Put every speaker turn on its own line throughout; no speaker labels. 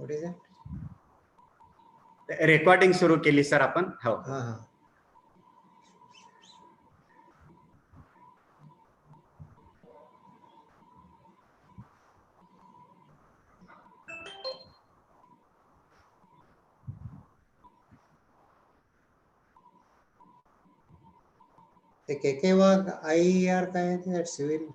What is it?
Recording सुरू केली sir आपण. हो.
ते केकेवाग IER काय आहे ते civil.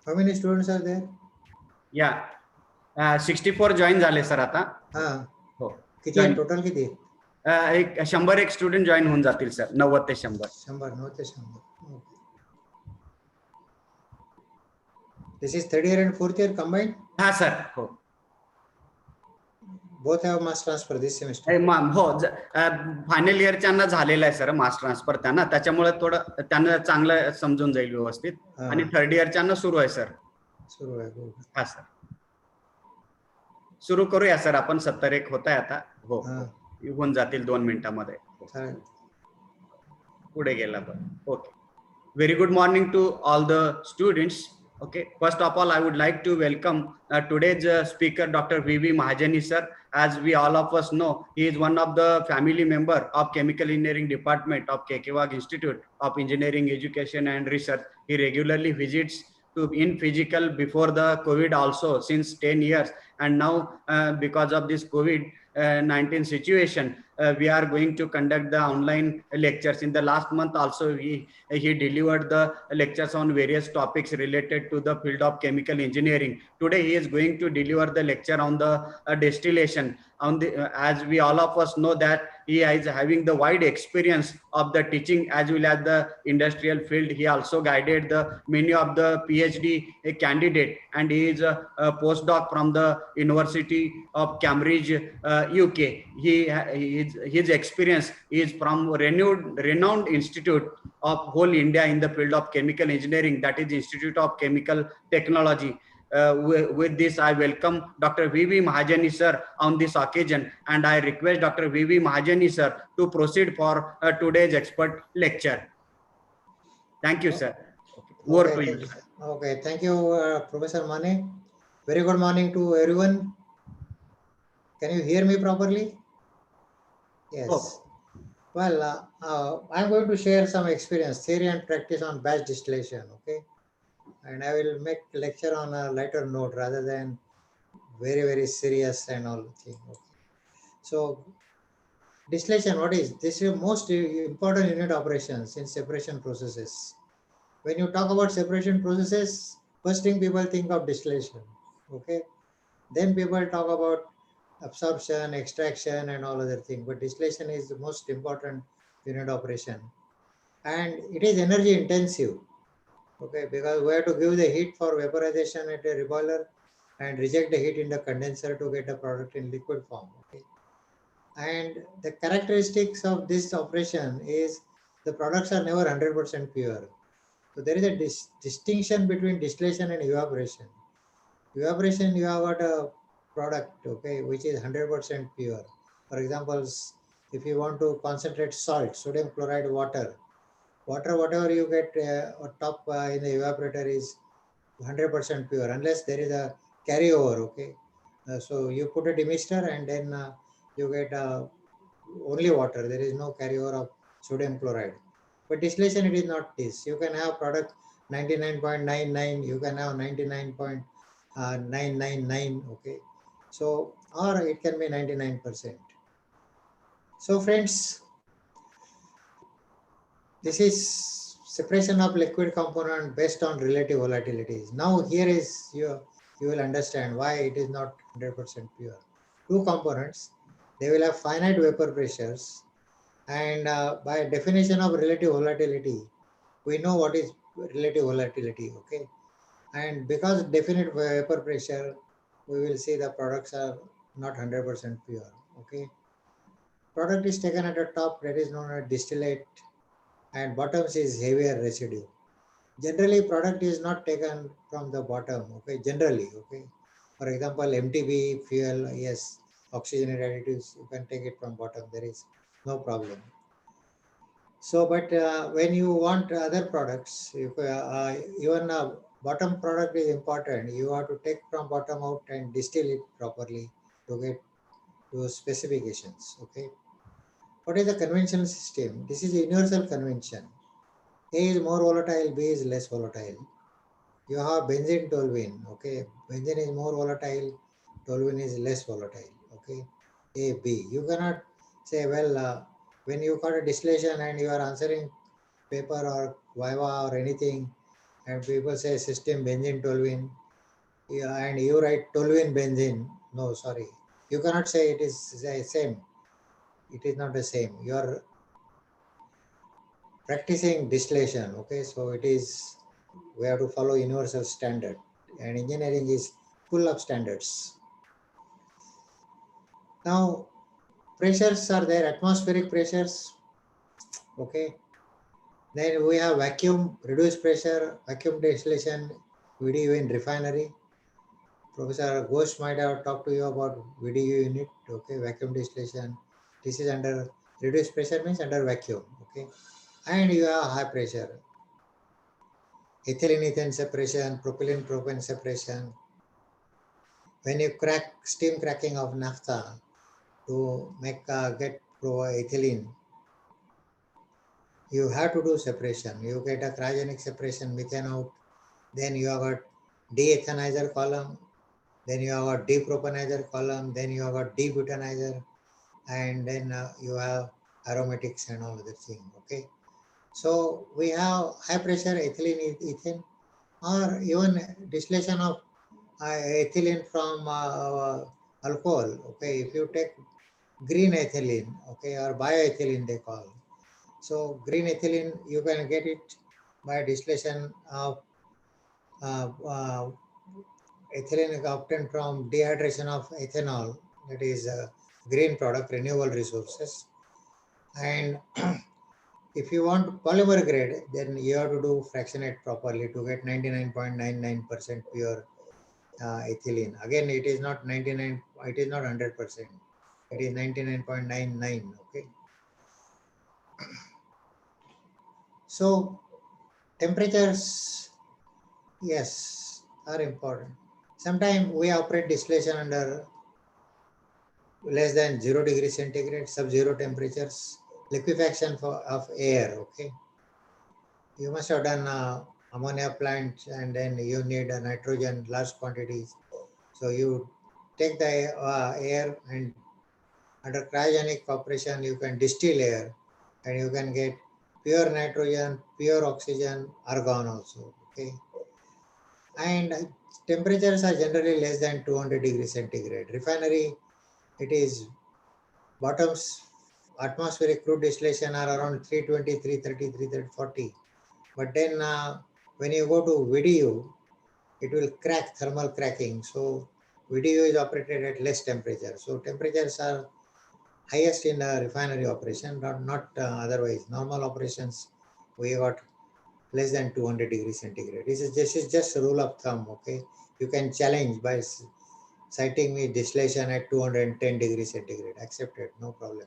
How many students are there?
Yeah. 64 join झाले सर आता.
हो. किती आहे टोटल किती?
एक 100 स्टुडंट जॉईन होऊन जातील सर. 90 ते 100.
90 ते 100. This is third year and fourth year combined?
हा सर. हो.
Both have mass transfer this semester.
हो. फायनल इयरच्यांना झालेलं आहे सर मास ट्रान्सफर त्यांना, त्याच्यामुळे थोडं त्यांना चांगलं समजून जाईल व्यवस्थित. आणि थर्ड इयरच्यांना सुरू आहे सर.
सुरू आहे.
हा सर. सुरू करूया सर आपण. 71 होत आहे आता. हो. होऊन जातील 2 मिनिटांमध्ये. पुढे गेला पण. Okay. Very good morning to all the students. Okay, first of all, I would like to welcome today's speaker, Dr. V.V. Mahajani sir. As we all of us know, he is one of the family member of Chemical Engineering Department of Kekewag Institute of Engineering Education and Research. He regularly visits to in physical before the COVID also since 10 years. And now because of this COVID-19 situation, we are going to conduct the online lectures. In the last month also, he delivered the lectures on various topics related to the field of chemical engineering. Today he is going to deliver the lecture on the distillation. On the as we all of us know that he is having the wide experience of the teaching as well as the industrial field. He also guided the many of the PhD candidate, and he is a postdoc from the University of Cambridge, UK. His experience is from renowned institute of whole India in the field of chemical engineering, that is Institute of Chemical Technology. With this, I welcome Dr. V.V. Mahajani sir on this occasion, and I request Dr. V.V. Mahajani sir to proceed for today's expert lecture. Thank you, sir. Over to you.
Okay, thank you, Professor Mane. Very good morning to everyone. Can you hear me properly? Yes. Oh. Well, I'm going to share some experience, theory and practice on batch distillation. Okay. And I will make lecture on a lighter note rather than very, very serious and all thing. Okay. So distillation, what is? This is most important unit operations in separation processes. When you talk about separation processes, first thing people think of distillation. Okay. Then people talk about absorption, extraction, and all other things. But distillation is the most important unit operation. And it is energy intensive. Okay, because we have to give the heat for vaporization at a reboiler and reject the heat in the condenser to get a product in liquid form. Okay. And the characteristics of this operation is the products are never 100% pure. So there is a distinction between distillation and evaporation. Evaporation, you have got a product, okay, which is 100% pure. For example, if you want to concentrate salt, sodium chloride water, whatever you get top in the evaporator is 100% pure unless there is a carryover. Okay, so you put a demister and then you get only water. There is no carryover of sodium chloride. But distillation, it is not this. You can have product 99.99, you can have 99.999. Okay, so or it can be 99%. So friends, this is separation of liquid component based on relative volatilities. Now here is you will understand why it is not 100% pure. Two components, they will have finite vapor pressures, and by definition of relative volatility, we know what is relative volatility, okay? And because definite vapor pressure, we will see the products are not 100% pure, okay? Product is taken at the top, that is known as distillate, and bottoms is heavier residue. Generally, product is not taken from the bottom, okay? Generally, okay? For example, MTB, fuel, yes, oxygenated additives, you can take it from bottom, there is no problem. So, but when you want other products, even bottom product is important. You have to take from bottom out and distill it properly to get to specifications. Okay. What is the conventional system? This is a universal convention. A is more volatile, B is less volatile. You have benzene, toluene. Okay. Benzene is more volatile, toluene is less volatile. Okay. A, B. You cannot say, well, when you got a distillation and you are answering paper or viva or anything, and people say system benzene toluene, yeah, and you write toluene benzene. No, sorry, you cannot say it is the same. It is not the same. You are practicing distillation. Okay, so it is, we have to follow universal standard, and engineering is full of standards. Now, pressures are there, atmospheric pressures. Okay. Then we have vacuum, reduced pressure, vacuum distillation, VDU in refinery. Professor Ghosh might have talked to you about VDU unit, okay, vacuum distillation. This is under reduced pressure, means under vacuum, okay. And you have high pressure. Ethylene ethane separation, propylene propane separation. When you crack, steam cracking of naphtha to make get ethylene, you have to do separation. You get a cryogenic separation, methane out. Then you have got de-ethanizer column. Then you have got depropanizer column. Then you have got debutanizer. And then you have aromatics and all other things. Okay. So we have high pressure ethylene, ethane, or even distillation of ethylene from alcohol. Okay. If you take green ethylene, okay, or bioethylene they call. So green ethylene, you can get it by distillation of ethylene obtained from dehydration of ethanol, that is a green product, renewable resources. And if you want polymer grade, then you have to do fractionate properly to get 99.99% pure ethylene. Again, it is not 99, it is not 100%. It is 99.99, okay. So temperatures, yes, are important. Sometimes we operate distillation under less than 0 degrees centigrade, sub-zero temperatures, liquefaction of air, okay. You must have done ammonia plant, and then you need a nitrogen, large quantities. So you take the air, and under cryogenic operation, you can distill air, and you can get pure nitrogen, pure oxygen, argon also, okay. And temperatures are generally less than 200 degrees centigrade. Refinery, it is bottoms, atmospheric crude distillation are around 320, 330, 330, 40. But then when you go to VDU, it will crack, thermal cracking. So VDU is operated at less temperature. So temperatures are highest in refinery operation, not otherwise. Normal operations, we got less than 200 degrees centigrade. This is just a rule of thumb, okay? You can challenge by citing me distillation at 210 degrees centigrade. Accepted, no problem.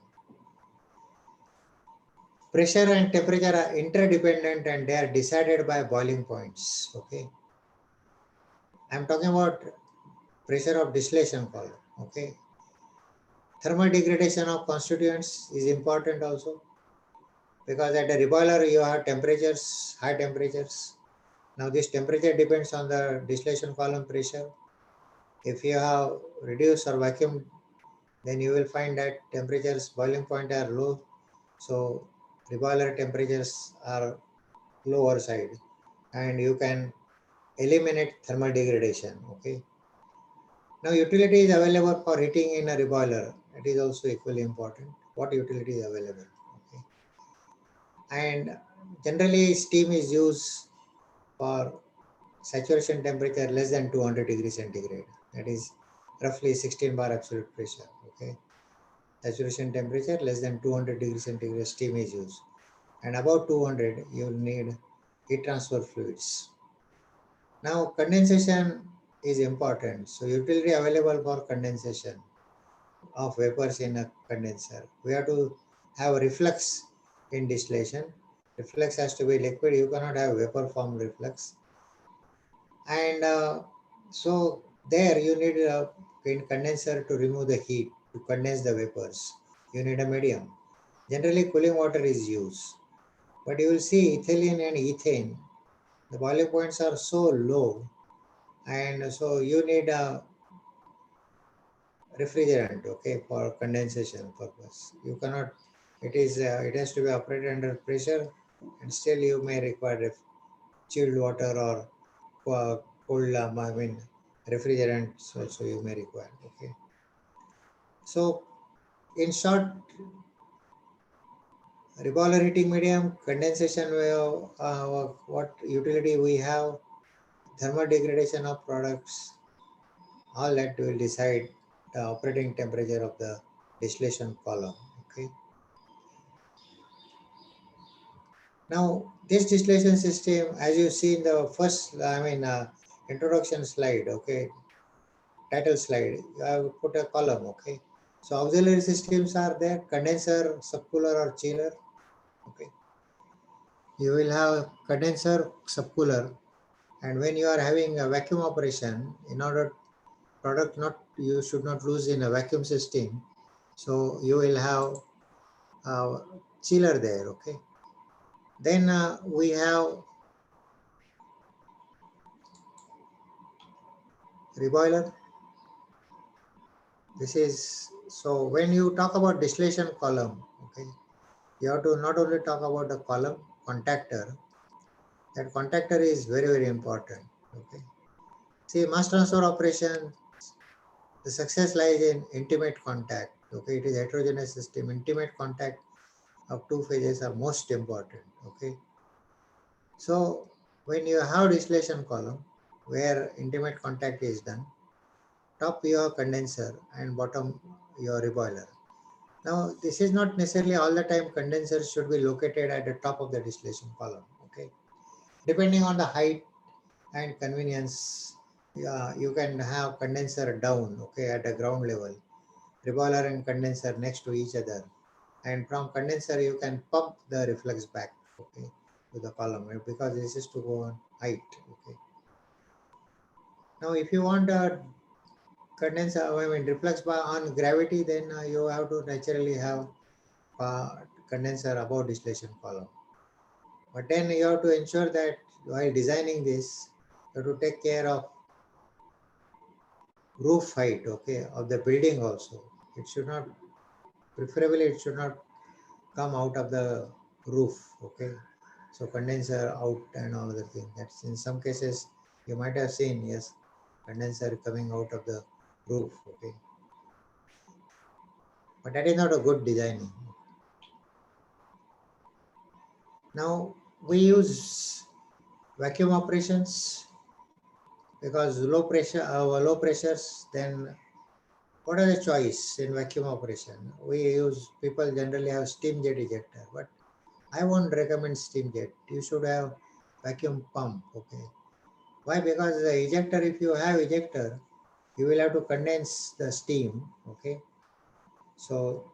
Pressure and temperature are interdependent and they are decided by boiling points, okay? I'm talking about pressure of distillation column, okay? Thermal degradation of constituents is important also, because at the reboiler you have temperatures, high temperatures. Now this temperature depends on the distillation column pressure. If you have reduced or vacuum, then you will find that temperatures, boiling point are low. So reboiler temperatures are lower side, and you can eliminate thermal degradation. Okay. Now utility is available for heating in a reboiler. It is also equally important. What utility is available? Okay. And generally steam is used for saturation temperature less than 200 degrees centigrade. That is roughly 16 bar absolute pressure. Okay. Saturation temperature less than 200 degrees centigrade steam is used. And above 200 you need heat transfer fluids. Now condensation is important. So utility available for condensation of vapors in a condenser. We have to have reflux in distillation. Reflux has to be liquid. You cannot have vapor form reflux. And so there you need a condenser to remove the heat, to condense the vapors. You need a medium. Generally cooling water is used. But you will see ethylene and ethane, the boiling points are so low, and so you need a refrigerant, okay, for condensation purpose. You cannot, it has to be operated under pressure, and still you may require chilled water or cold, I mean, refrigerants also you may require, okay. So in short, reboiler heating medium, condensation, what utility we have, thermal degradation of products, all that will decide the operating temperature of the distillation column. Okay. Now this distillation system, as you see in the first, introduction slide, okay, title slide, you have put a column, okay. So auxiliary systems are there, condenser, subcooler or chiller, okay. You will have condenser, subcooler, and when you are having a vacuum operation, in order product not, you should not lose in a vacuum system, so you will have chiller there, okay. Then we have reboiler. This is, so when you talk about distillation column, okay, you have to not only talk about the column contactor. That contactor is very, very important, okay. See, mass transfer operation, the success lies in intimate contact, okay. It is heterogeneous system. Intimate contact of two phases are most important, okay. So when you have distillation column where intimate contact is done, top your condenser and bottom your reboiler. Now this is not necessarily all the time condenser should be located at the top of the distillation column, okay. Depending on the height and convenience, you can have condenser down, okay, at the ground level, reboiler and condenser next to each other, and from condenser you can pump the reflux back, okay, to the column, because this is to go on height, okay. Now if you want a condenser, reflux bar on gravity, then you have to naturally have condenser above distillation column. But then you have to ensure that while designing this, you have to take care of roof height, okay, of the building also. It should not, preferably it should not come out of the roof, okay. So condenser out and all other things. That's in some cases you might have seen, yes, condenser coming out of the roof, okay. But that is not a good designing. Now we use vacuum operations because low pressures, then what are the choice in vacuum operation? People generally have steam jet ejector, but I won't recommend steam jet. You should have vacuum pump, okay. Why? Because the ejector, if you have ejector, you will have to condense the steam, okay. So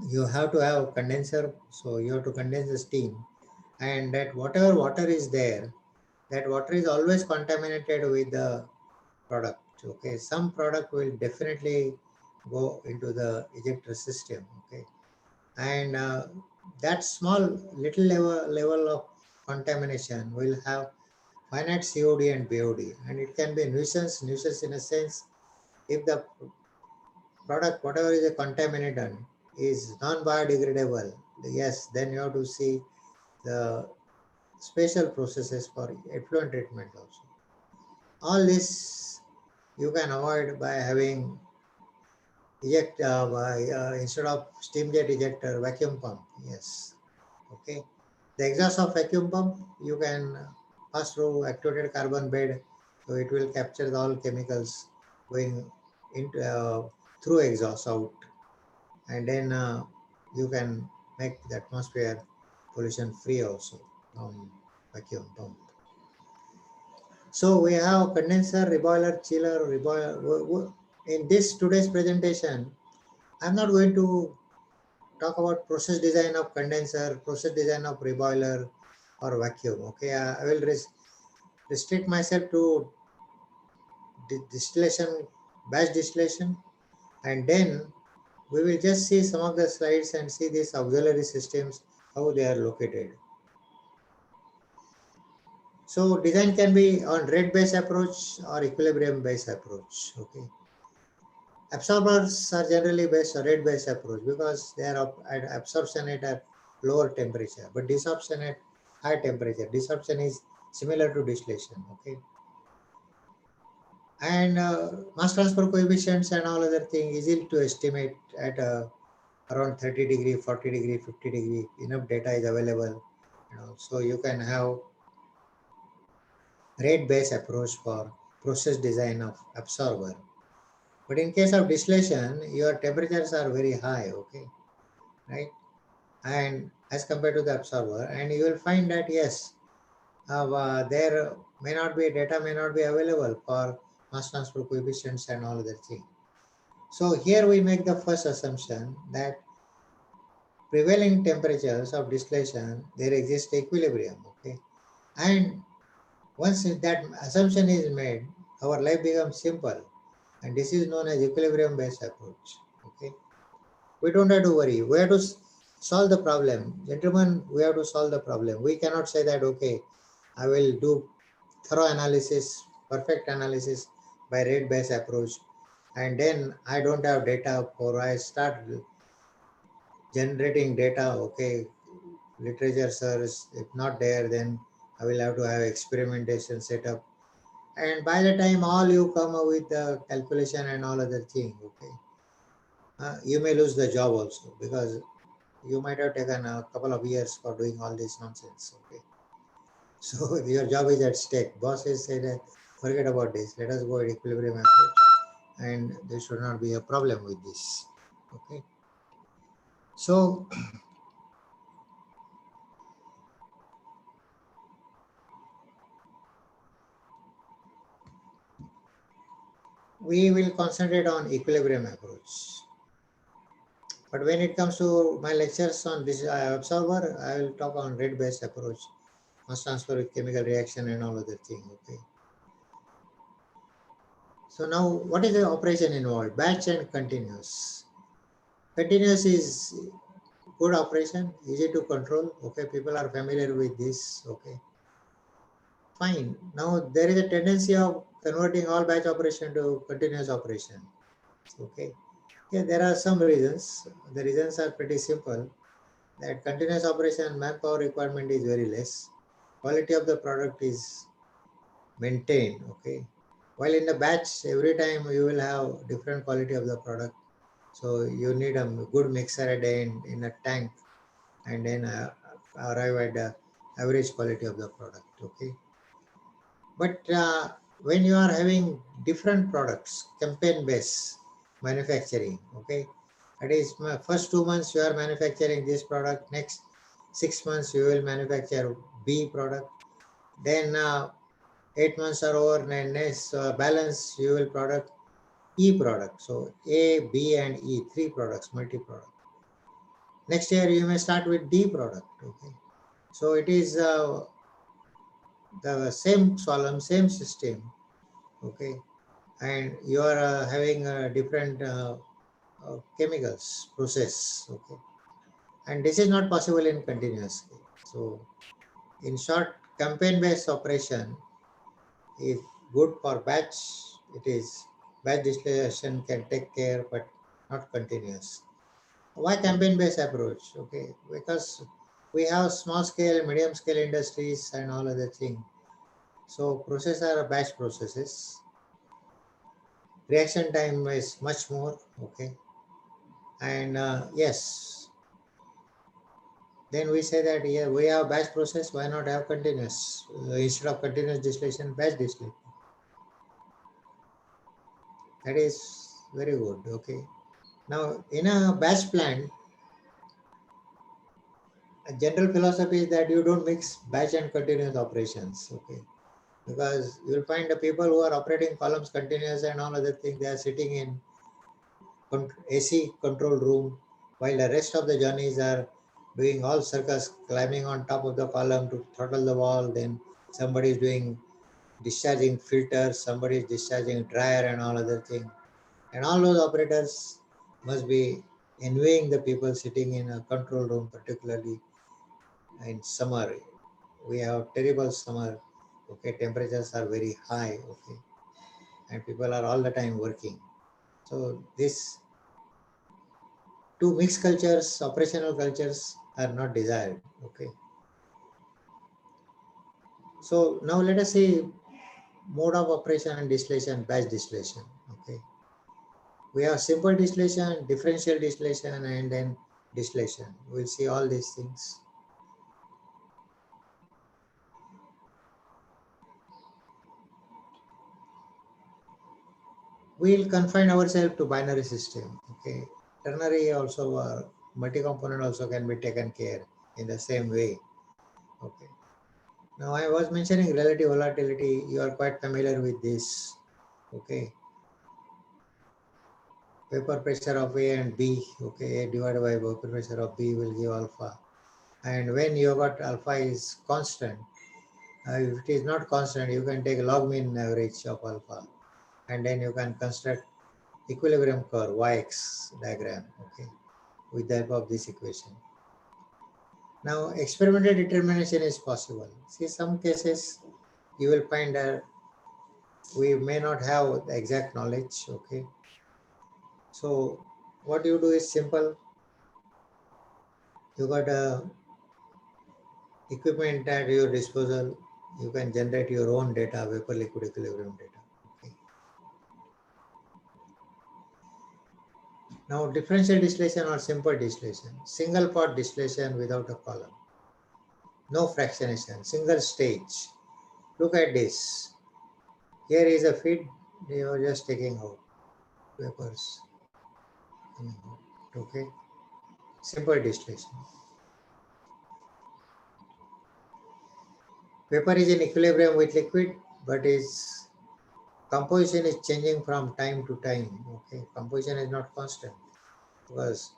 you have to have condenser, so you have to condense the steam, and that whatever water is there, that water is always contaminated with the product, okay. Some product will definitely go into the ejector system, okay. And that small little level of contamination will have finite COD and BOD, and it can be a nuisance in a sense. If the product, whatever is a contaminated, is non-biodegradable, yes, then you have to see the special processes for effluent treatment also. All this you can avoid by having instead of steam jet ejector, vacuum pump. Yes. Okay. The exhaust of vacuum pump, you can pass through activated carbon bed, so it will capture all chemicals going into through exhaust out, and then you can make the atmosphere pollution free also from vacuum pump. So we have condenser, reboiler, chiller, reboiler. In this today's presentation, I'm not going to talk about process design of condenser, process design of reboiler or vacuum. Okay, I will restrict myself to distillation, batch distillation, and then we will just see some of the slides and see these auxiliary systems, how they are located. So design can be on rate based approach or equilibrium based approach. Okay. Absorbers are generally based on rate based approach because they are at absorption at a lower temperature, but desorption at high temperature. Desorption is similar to distillation. Okay. And mass transfer coefficients and all other thing easy to estimate at around 30 degree, 40 degree, 50 degree. Enough data is available. So you can have rate based approach for process design of absorber. But in case of distillation, your temperatures are very high, okay, right? And as compared to the absorber, and you will find that yes, there may not be data may not be available for mass transfer coefficients and all other things. So here we make the first assumption that prevailing temperatures of distillation there exists equilibrium, okay, and once that assumption is made, our life becomes simple, and this is known as equilibrium based approach. Okay, we don't have to worry. We have to solve the problem, gentlemen. We have to solve the problem. We cannot say that okay, I will do thorough analysis, perfect analysis by rate based approach, and then I don't have data for I start generating data. Okay, literature search. If not there, then I will have to have experimentation set up. And by the time all you come up with the calculation and all other thing, okay, you may lose the job also because you might have taken a couple of years for doing all this nonsense. Okay, so your job is at stake. Boss has said, forget about this. Let us go at equilibrium approach, and there should not be a problem with this. Okay, so we will concentrate on equilibrium approach. But when it comes to my lectures on this absorber, I will talk on rate-based approach, mass transfer with chemical reaction and all other thing. Okay. So now, what is the operation involved? Batch and continuous. Continuous is good operation, easy to control. Okay, people are familiar with this. Okay, fine. Now there is a tendency of converting all batch operation to continuous operation. Okay, yeah, there are some reasons. The reasons are pretty simple. That continuous operation manpower requirement is very less. Quality of the product is maintained. Okay, while in the batch, every time you will have different quality of the product. So you need a good mixer at the end in a tank, and then arrive at the average quality of the product. Okay, but when you are having different products, campaign based manufacturing, okay, that is first 2 months you are manufacturing this product, next 6 months you will manufacture B product, then 8 months are over, and next balance you will product E product. So A, B, and E, three products, multi product. Next year you may start with D product. Okay, so it is the same column, same system. Okay, and you are having different chemicals process. Okay, and this is not possible in continuously. So in short, campaign based operation is good for batch. It is batch distillation can take care, but not continuous. Why campaign based approach? Okay, because we have small scale, medium scale industries and all other thing. So process are batch processes. Reaction time is much more, okay. And yes, then we say that yeah, we have batch process, why not have continuous? Instead of continuous distillation, batch distillation. That is very good, okay. Now, in a batch plant, a general philosophy is that you don't mix batch and continuous operations, okay. Because you'll find the people who are operating columns continuous and all other things, they are sitting in AC control room, while the rest of the journeys are doing all circus, climbing on top of the column to throttle the wall. Then somebody is doing discharging filters, somebody is discharging dryer and all other things. And all those operators must be envying the people sitting in a control room, particularly in summer. We have terrible summer. Okay, temperatures are very high. Okay, and people are all the time working. So this two mixed cultures, operational cultures are not desired. Okay. So now let us see mode of operation and distillation, batch distillation. Okay. We have simple distillation, differential distillation, and then distillation. We'll see all these things. We'll confine ourselves to binary system. Okay. Ternary also, multi-component also can be taken care in the same way. Okay. Now I was mentioning relative volatility. You are quite familiar with this. Okay. Vapor pressure of A and B, okay, A divided by vapor pressure of B will give alpha. And when you got alpha is constant, if it is not constant, you can take log mean average of alpha, and then you can construct equilibrium curve, Yx diagram, okay, with the help of this equation. Now, experimental determination is possible. See, some cases you will find that we may not have the exact knowledge, okay. So, what you do is simple. You got a equipment at your disposal, you can generate your own data, vapor liquid equilibrium data. Okay. Now, differential distillation or simple distillation, single pot distillation without a column, no fractionation, single stage. Look at this. Here is a feed, you are just taking out vapors. Okay, simple distillation. Vapor is in equilibrium with liquid, but its composition is changing from time to time. Okay, composition is not constant because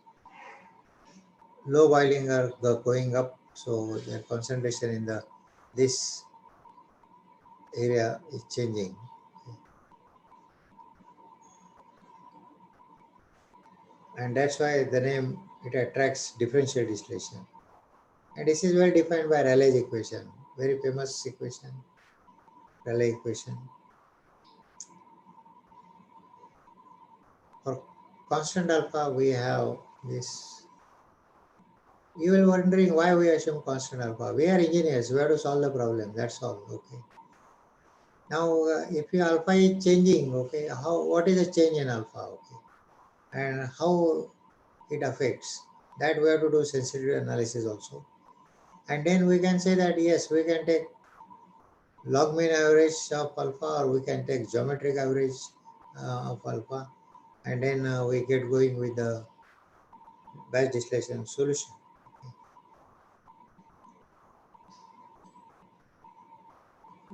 low boiling are going up, so their concentration in the this area is changing. And that's why the name, it attracts differential distillation. And this is well defined by Rayleigh's equation, very famous equation, Rayleigh equation. For constant alpha, we have this. You will wondering why we assume constant alpha. We are engineers, we have to solve the problem, that's all. Okay. Now, if your alpha is changing, okay, what is the change in alpha? Okay, and how it affects. That we have to do sensitivity analysis also. And then we can say that yes, we can take log mean average of alpha, or we can take geometric average of alpha, and then we get going with the batch distillation solution.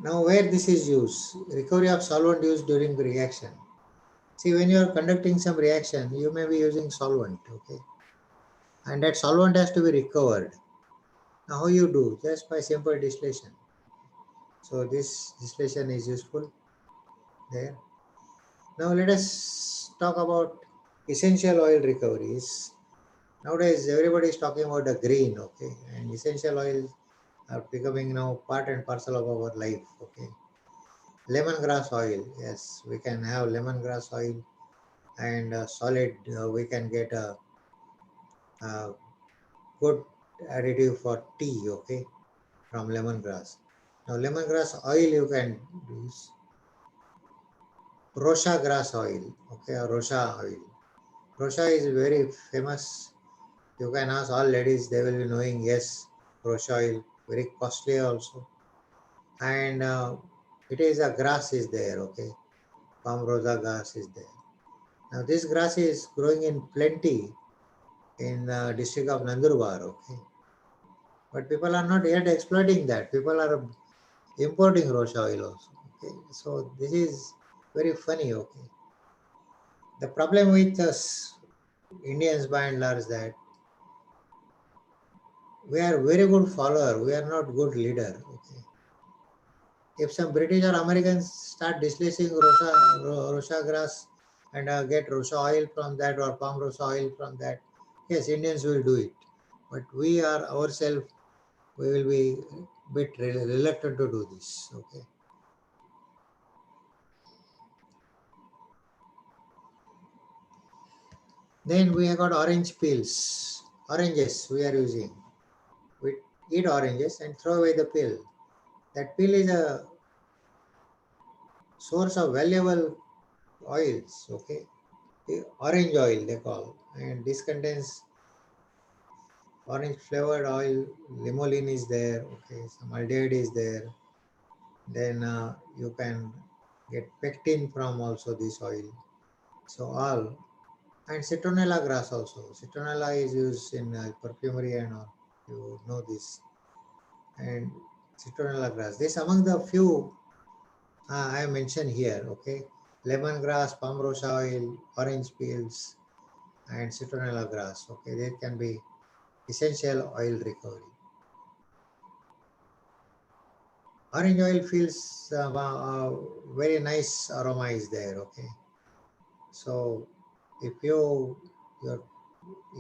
Now, where this is used, recovery of solvent used during the reaction. See, when you are conducting some reaction, you may be using solvent, okay, and that solvent has to be recovered. Now, how you do? Just by simple distillation. So this distillation is useful there. Now let us talk about essential oil recoveries. Nowadays, everybody is talking about the green, okay, and essential oils are becoming now part and parcel of our life, okay. Lemongrass oil, yes, we can have lemongrass oil, and solid. We can get a good additive for tea, okay, from lemongrass. Now lemongrass oil you can use Rosha grass oil, okay, or Rosha oil. Rosha is very famous. You can ask all ladies, they will be knowing, yes, Rosha oil, very costly also. And it is a grass is there, okay, palm rosa grass is there. Now this grass is growing in plenty in the district of Nandurbar, okay. But people are not yet exploiting that. People are importing Rosha oil also, okay. So this is very funny, okay. The problem with us Indians by and large that we are very good follower, we are not good leader, okay. If some British or Americans start displacing Rosha grass and get Rosha oil from that or palm Rosha oil from that, yes, Indians will do it. But we are ourselves, we will be a bit reluctant to do this. Okay. Then we have got orange peels, oranges we are using. We eat oranges and throw away the peel. That peel is a source of valuable oils. Okay, orange oil they call, and this contains orange flavored oil. Limonene is there. Okay, some aldehyde is there. Then you can get pectin from also this oil. So all and citronella grass also. Citronella is used in perfumery and all. You know this. And citronella grass. This among the few I mentioned here. Okay, lemongrass, palm rosha oil, orange peels, and citronella grass. Okay, they can be essential oil recovery. Orange oil feels very nice aroma is there. Okay, so if you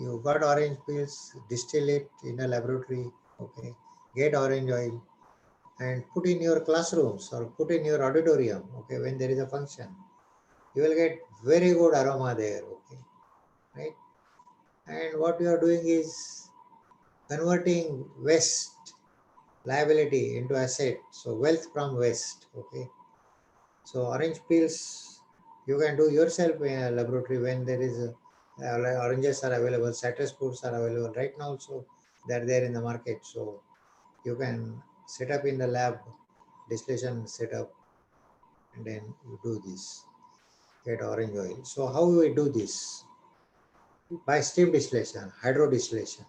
you got orange peels, distill it in a laboratory. Okay, get orange oil and put in your classrooms or put in your auditorium. Okay, when there is a function, you will get very good aroma there. Okay, right? And what you are doing is converting waste liability into asset. So wealth from waste. Okay. So orange peels you can do yourself in a laboratory when there is like oranges are available, citrus fruits are available right now. Also, they're there in the market. So you can set up in the lab distillation setup and then you do this. Get orange oil. So how we do this? By steam distillation, hydro distillation.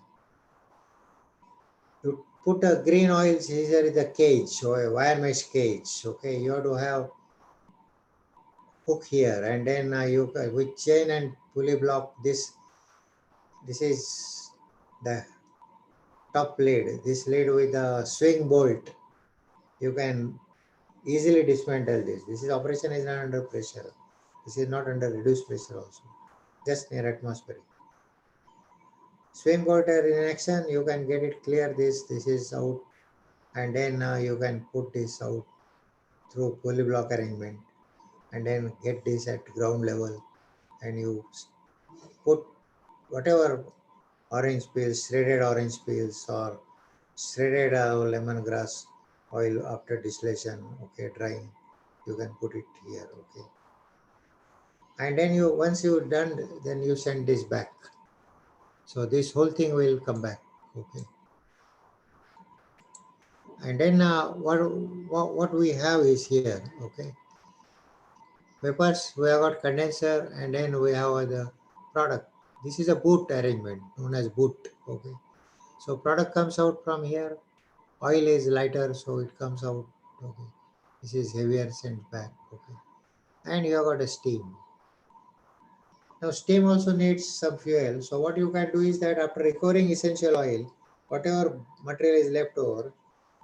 You put a green oil here is a cage or a wire mesh cage. Okay, you have to have hook here and then you with chain and pulley block this is the top lid. This lid with a swing bolt. You can easily dismantle this. This is operation is not under pressure. This is not under reduced pressure also. Just near atmospheric. Swing bolt in action, you can get it clear this is out and then you can put this out through pulley block arrangement and then get this at ground level and you put whatever orange peels, shredded orange peels or shredded lemongrass oil after distillation, okay, drying, you can put it here, okay. And then you once you done, then you send this back. So this whole thing will come back, okay. And then what we have is here, okay. Papers, we have got condenser and then we have the product. This is a boot arrangement known as boot, okay. So product comes out from here. Oil is lighter, so it comes out. Okay. This is heavier, sent back. Okay. And you have got a steam. Now steam also needs some fuel. So what you can do is that after recovering essential oil, whatever material is left over,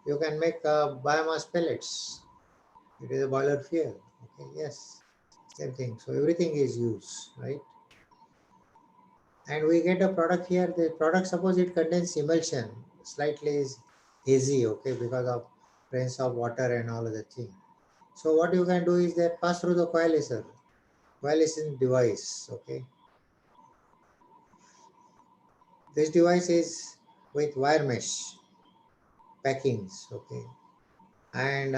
you can make biomass pellets. It is a boiler fuel. Okay. Yes. Same thing. So everything is used, right? And we get a product here. The product, suppose it contains emulsion, slightly is hazy, okay, because of presence of water and all other thing. So what you can do is that pass through the coalescent device, okay. This device is with wire mesh packings, okay, and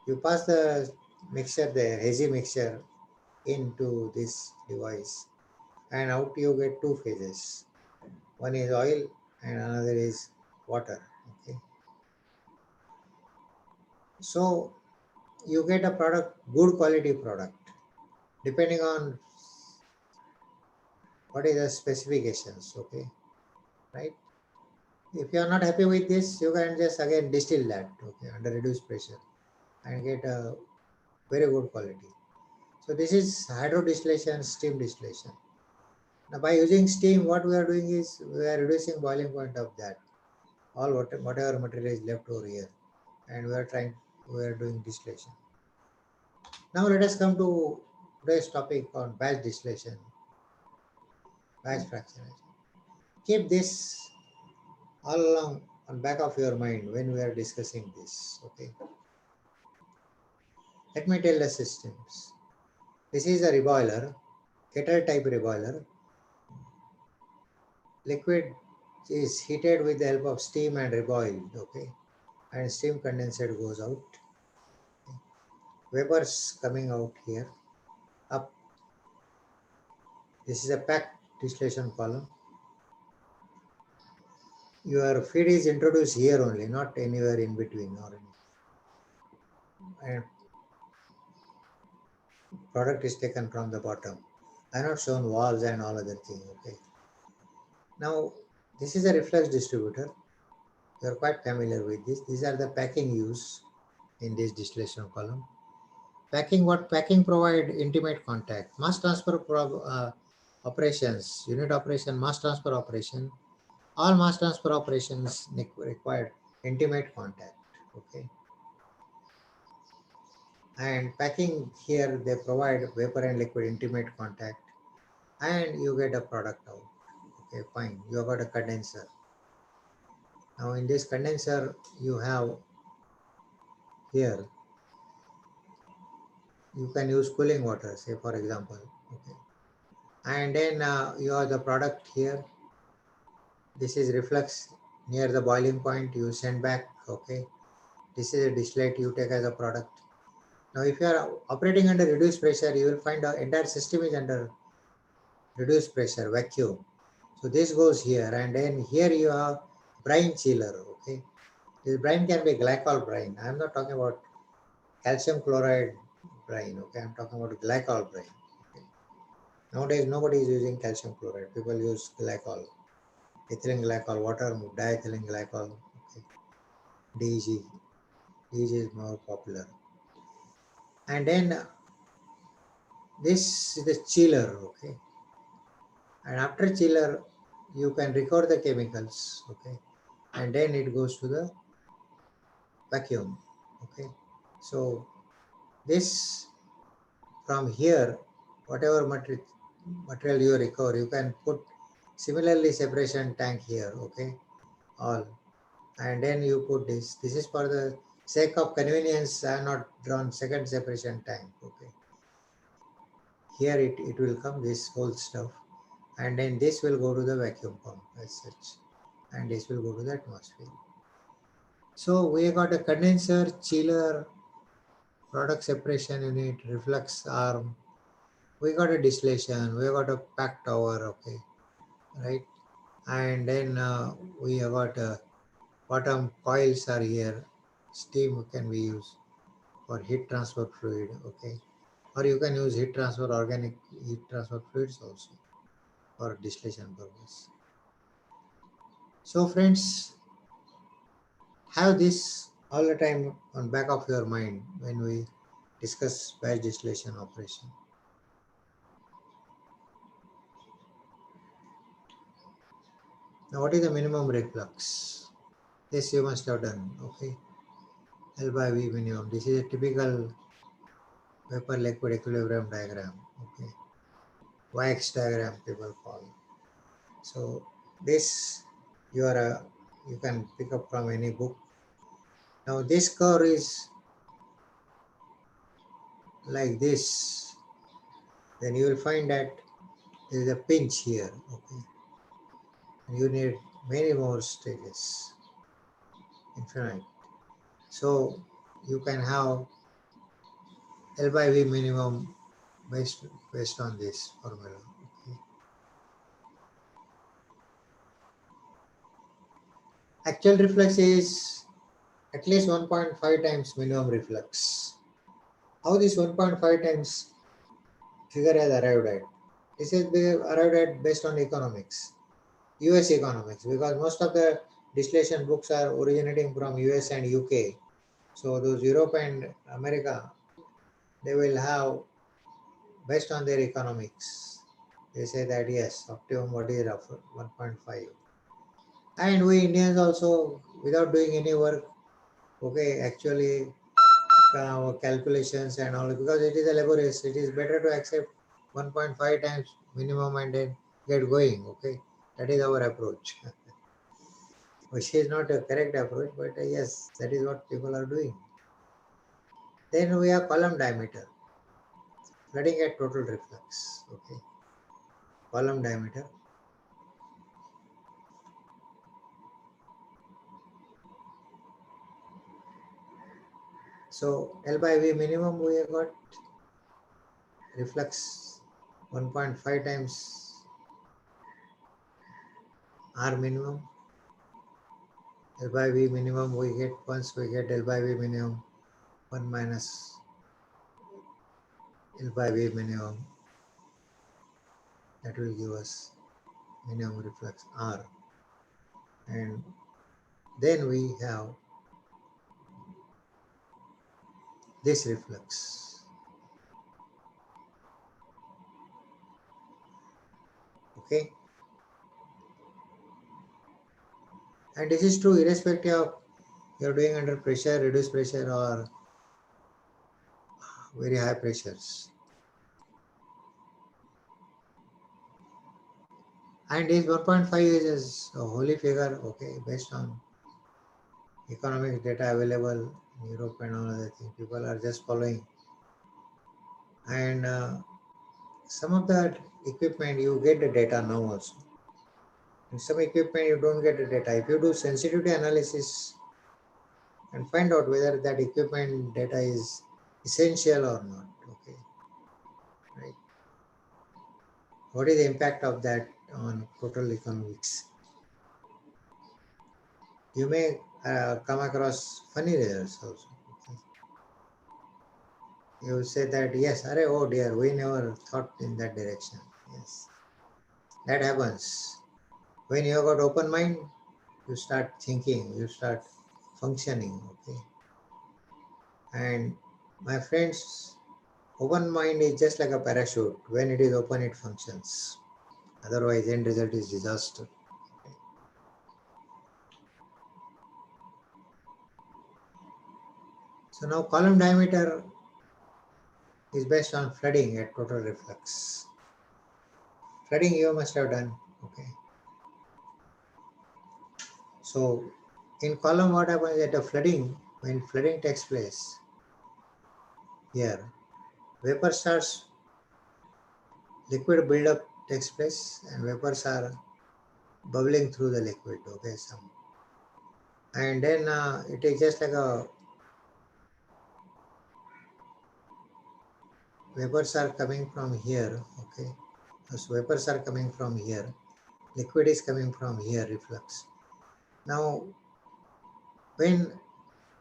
you pass the mixture there, hazy mixture, into this device, and out you get two phases. One is oil and another is water. Okay, so you get a product, good quality product, depending on what is the specifications. Okay, right? If you are not happy with this, you can just again distill that, okay, under reduced pressure, and get a very good quality. So this is hydro distillation, steam distillation. Now by using steam, what we are doing is we are reducing boiling point of that, all whatever material is left over here, and we are doing distillation. Now let us come to today's topic on batch distillation, batch fractionation. Keep this all along on back of your mind when we are discussing this. Okay. Let me tell the systems. This is a reboiler, kettle type reboiler. Liquid is heated with the help of steam and reboiled. Okay, and steam condensate goes out. Vapors coming out here. Up. This is a packed distillation column. Your feed is introduced here only, not anywhere in between or any. And product is taken from the bottom. I have not shown valves and all other things. Okay. Now this is a reflux distributor. You are quite familiar with this. These are the packing used in this distillation column. Packing, what packing provide intimate contact. Mass transfer operations, unit operation, mass transfer operation. All mass transfer operations require intimate contact. Okay. And packing here, they provide vapor and liquid intimate contact, and you get a product out. Okay, fine. You have got a condenser. Now in this condenser, you have here, you can use cooling water, say for example. Okay. And then you have the product here. This is reflux near the boiling point, you send back. Okay. This is a distillate you take as a product. Now if you are operating under reduced pressure, you will find the entire system is under reduced pressure, vacuum. So this goes here, and then here you have brine chiller. Okay. This brine can be glycol brine. I am not talking about calcium chloride brine. Okay. I am talking about glycol brine. Okay. Nowadays nobody is using calcium chloride. People use glycol, ethylene glycol, water, diethylene glycol. Okay. DEG. DEG is more popular. And then this is the chiller. Okay. And after chiller, you can record the chemicals. Okay. And then it goes to the vacuum. Okay. So this, from here, whatever material you recover, you can put similarly separation tank here. Okay. All. And then you put this. This is for the sake of convenience. I have not drawn second separation tank. Okay. Here it will come, this whole stuff. And then this will go to the vacuum pump as such. And this will go to the atmosphere. So we got a condenser, chiller, product separation unit, reflux arm. We got a distillation, we got a pack tower, okay, right? And then we have got bottom coils are here. Steam can be used for heat transfer fluid, okay? Or you can use heat transfer, organic heat transfer fluids also for distillation purpose. So friends, have this all the time on back of your mind when we discuss batch distillation operation. Now what is the minimum reflux? This you must have done, okay? L by V minimum. This is a typical vapor liquid equilibrium diagram, okay? Wax diagram people call. So this you can pick up from any book. Now this curve is like this. Then you will find that there is a pinch here, okay? You need many more stages, infinite. So you can have L by V minimum based on this formula. Okay. Actual reflux is at least 1.5 times minimum reflux. How this 1.5 times figure has arrived at? This is arrived at based on economics, US economics, because most of the distillation books are originating from US and UK. So those Europe and America, they will have based on their economics. They say that yes, optimum what is of 1.5. And we Indians also, without doing any work, okay, actually our calculations and all, because it is a laborious, it is better to accept 1.5 times minimum and then get going. Okay, that is our approach, which is not a correct approach, but yes, that is what people are doing. Then we have column diameter, flooding at total reflux. Okay, column diameter. So L by V minimum we have got reflux 1.5 times R minimum. L by V minimum we get, once we get L by V minimum, 1 minus L by V minimum, that will give us minimum reflux R. And then we have this reflux. Okay. And this is true irrespective of you're doing under pressure, reduced pressure, or very high pressures. And this 1.5 is a holy figure, okay, based on economic data available in Europe and all other things. People are just following. And some of that equipment you get the data now also. In some equipment you don't get the data. If you do sensitivity analysis and find out whether that equipment data is essential or not, okay, right? What is the impact of that on total economics? You may come across funny results also. Okay? You say that yes, oh dear, we never thought in that direction. Yes, that happens. When you have got open mind, you start thinking, you start functioning, okay. And my friends, open mind is just like a parachute. When it is open, it functions. Otherwise, end result is disaster. So now column diameter is based on flooding at total reflux. Flooding you must have done, okay. So in column, what happens at the flooding, when flooding takes place here, vapor starts, liquid buildup takes place, and vapors are bubbling through the liquid, okay, and then it is just like a vapors are coming from here, okay. So vapors are coming from here, liquid is coming from here, reflux. Now, when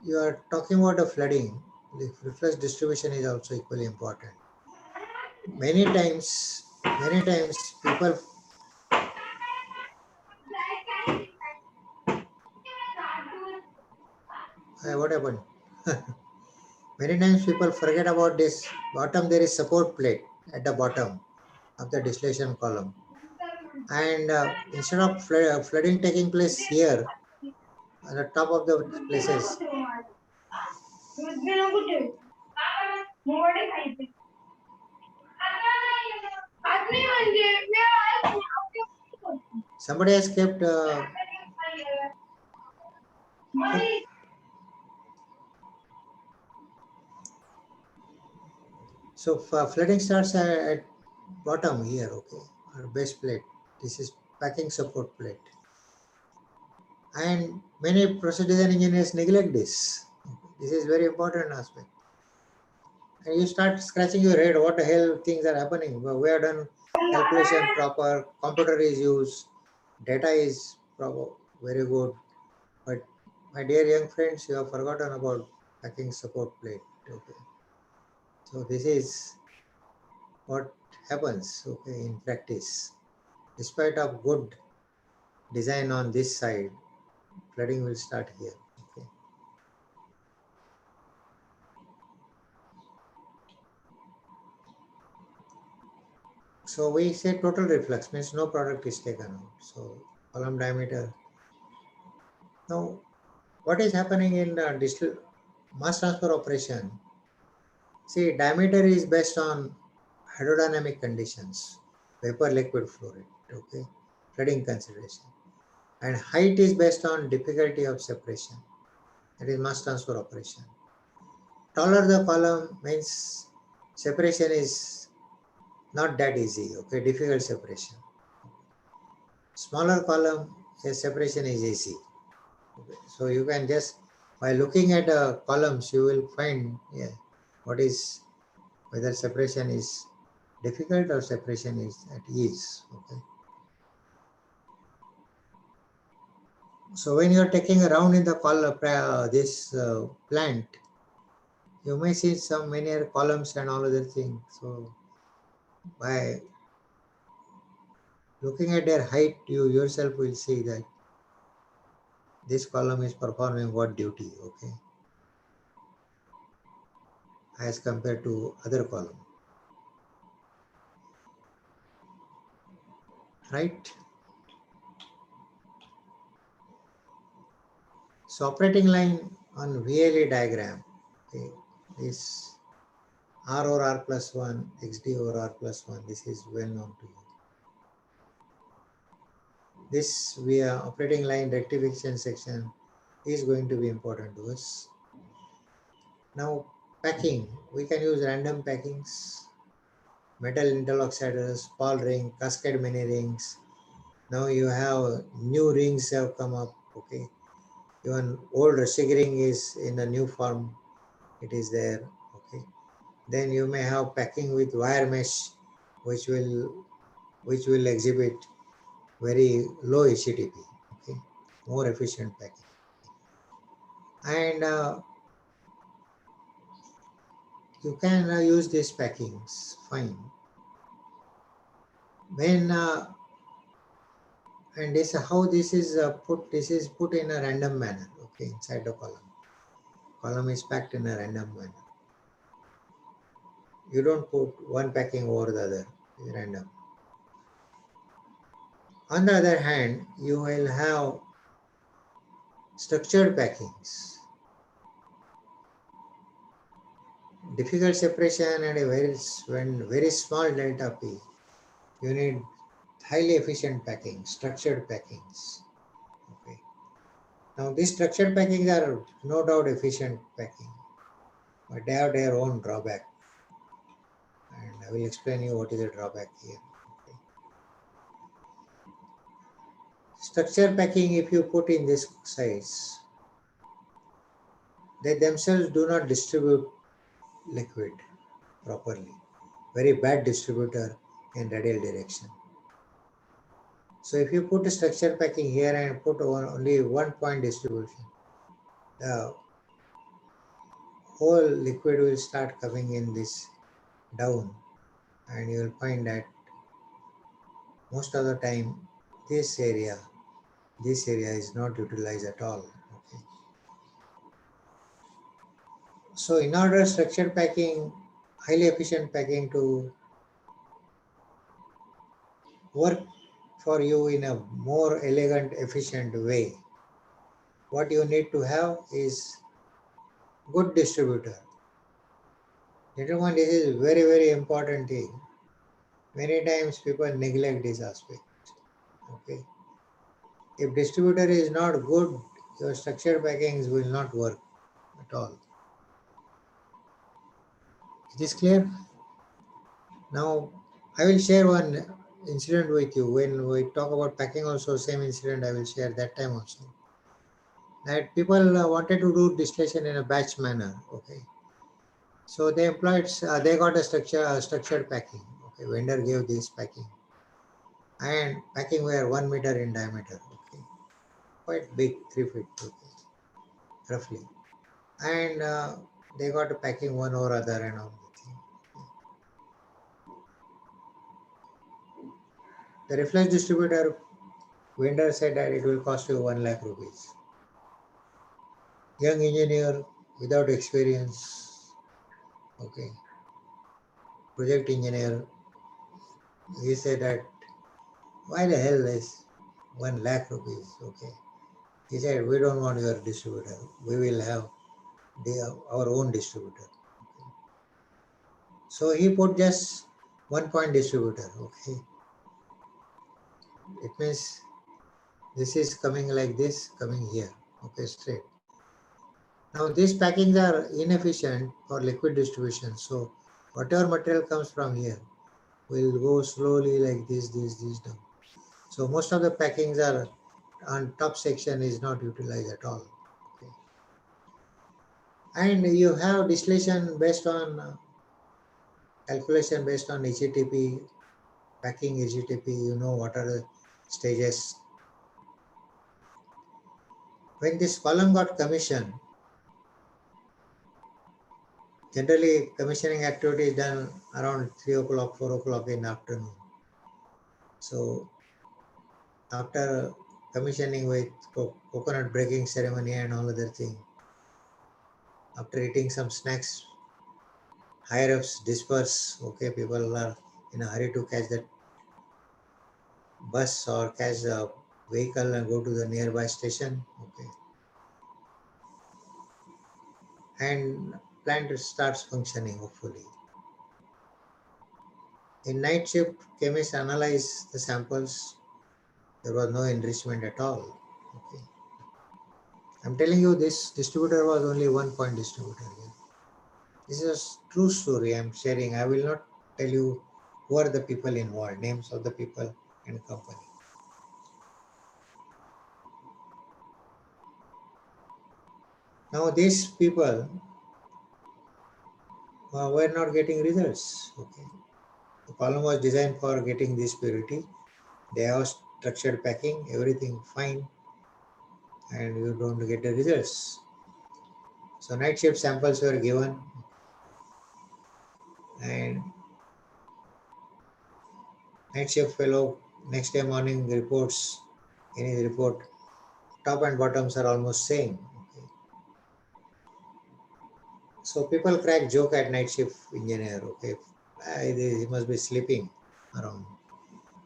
you are talking about the flooding, the reflux distribution is also equally important. Many times people, what happened? Many times people forget about this bottom, there is support plate at the bottom of the distillation column. And instead of flooding taking place here, at the top of the places, somebody has kept so flooding starts at bottom here, okay, or base plate. This is packing support plate. And many process design engineers neglect this. This is very important aspect. And you start scratching your head, what the hell things are happening? Well, we have done calculation proper, computer is used, data is proper, very good. But my dear young friends, you have forgotten about packing support plate. Okay. So this is what happens, okay, in practice. Despite of good design on this side, flooding will start here. Okay. So we say total reflux means no product is taken out. So column diameter. Now, what is happening in digital mass transfer operation? See, diameter is based on hydrodynamic conditions, vapor liquid flow rate, okay, flooding consideration. And height is based on difficulty of separation, that is mass transfer operation. Taller the column means separation is not that easy, okay, difficult separation. Smaller column, yes, separation is easy. Okay. So you can just, by looking at columns, you will find, yeah, what is, whether separation is difficult or separation is at ease. Okay. So when you are taking a round in the this plant, you may see some many columns and all other things. So by looking at their height, you yourself will see that this column is performing what duty, okay, as compared to other column, right? So operating line on VLE diagram, okay, is R over R plus 1, XD over R plus 1, this is well known to you. This via operating line rectification section is going to be important to us. Now packing, we can use random packings, metal interlock shaders, Paul ring, cascade many rings. Now you have new rings have come up, okay. Even old Rashig ring is in a new form, it is there, okay. Then you may have packing with wire mesh, which will exhibit very low HTTP, okay, more efficient packing. And you can use these packings, fine. When and this how this is put. This is put in a random manner, okay, inside the column. Column is packed in a random manner. You don't put one packing over the other. It's random. On the other hand, you will have structured packings. Difficult separation and a very small delta P. You need highly efficient packing, structured packings. Okay. Now these structured packings are no doubt efficient packing, but they have their own drawback. And I will explain you what is the drawback here. Okay. Structure packing, if you put in this size, they themselves do not distribute liquid properly. Very bad distributor in radial direction. So if you put a structure packing here and put only one point distribution, the whole liquid will start coming in this down, and you will find that most of the time this area is not utilized at all. Okay. So in order structured packing, highly efficient packing to work for you in a more elegant, efficient way, what you need to have is good distributor. Gentlemen, this is very, very important thing. Many times people neglect this aspect. Okay. If distributor is not good, your structured packings will not work at all. Is this clear? Now, I will share one incident with you. When we talk about packing also, same incident I will share that time also. And people wanted to do distillation in a batch manner. Okay, so they employed, they got a structured packing. Okay, vendor gave this packing, and packing were 1 meter in diameter. Okay, quite big, 3 feet. Okay, roughly, and they got a packing one or other and all the thing. The reflex distributor vendor said that it will cost you 1 lakh rupees. Young engineer without experience, okay, project engineer, he said that why the hell is 1 lakh rupees, okay. He said we don't want your distributor, we will have our own distributor. Okay. So he put just 1 point distributor, okay. It means this is coming like this, coming here, okay, straight. Now these packings are inefficient for liquid distribution. So whatever material comes from here will go slowly like this down. So most of the packings are on top section is not utilized at all. Okay. And you have distillation based on calculation based on HETP, packing HETP, you know what are the stages. When this column got commissioned, generally commissioning activity is done around 3 o'clock, 4 o'clock in the afternoon. So after commissioning with coconut breaking ceremony and all other thing, after eating some snacks, higher ups disperse. Okay, people are in a hurry to catch that bus or catch the vehicle and go to the nearby station. Okay, and plant starts functioning hopefully. In night shift, chemists analyze the samples. There was no enrichment at all. Okay, I'm telling you, this distributor was only 1 point distributor. This is a true story I'm sharing. I will not tell you who are the people involved, names of the people and company. Now these people were not getting results. Okay, the column was designed for getting this purity. They have structured packing, everything fine, and you don't get the results. So night shift samples were given, and night shift fellow next day morning reports in his report, top and bottoms are almost same. Okay. So people crack joke at night shift engineer. Okay, he must be sleeping around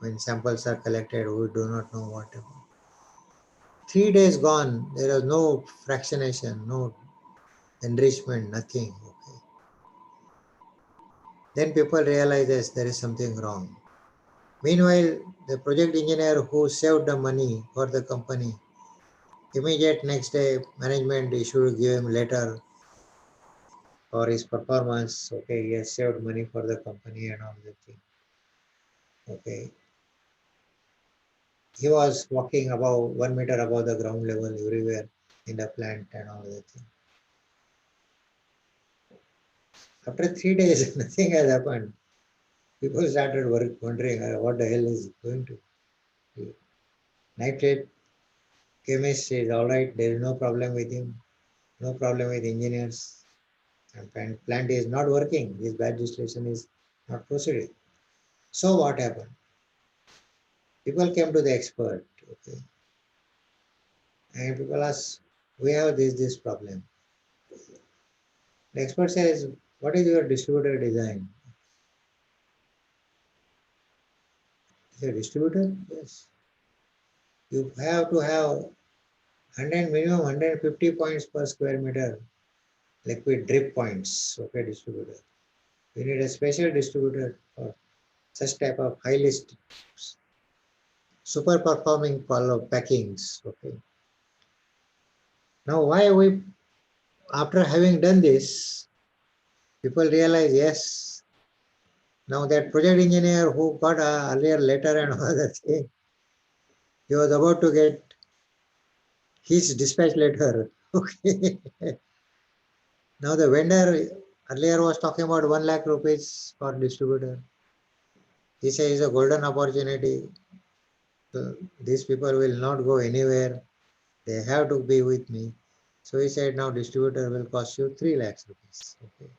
when samples are collected. We do not know what. 3 days gone. There is no fractionation, no enrichment, nothing. Okay. Then people realize there is something wrong. Meanwhile, the project engineer who saved the money for the company, immediate next day management issued give him letter for his performance. Okay, he has saved money for the company and all that thing. Okay. He was walking above 1 meter above the ground level everywhere in the plant and all that thing. After 3 days, nothing has happened. People started wondering what the hell is going to be. Nitrate chemist is all right. There is no problem with him. No problem with engineers. And plant is not working. This batch distillation is not proceeding. So what happened? People came to the expert. Okay. And people asked, we have this problem. The expert says, what is your distributor design? Is a distributor? Yes. You have to have 100 minimum 150 points per square meter liquid drip points. Okay, distributor. You need a special distributor for such type of highly super performing packings. Okay. Now why we after having done this, people realize yes. Now that project engineer who got a earlier letter and all that thing, he was about to get his dispatch letter. Okay. Now the vendor earlier was talking about 1 lakh rupees for distributor. He says it's a golden opportunity. These people will not go anywhere. They have to be with me. So he said, now distributor will cost you 3 lakhs rupees. Okay.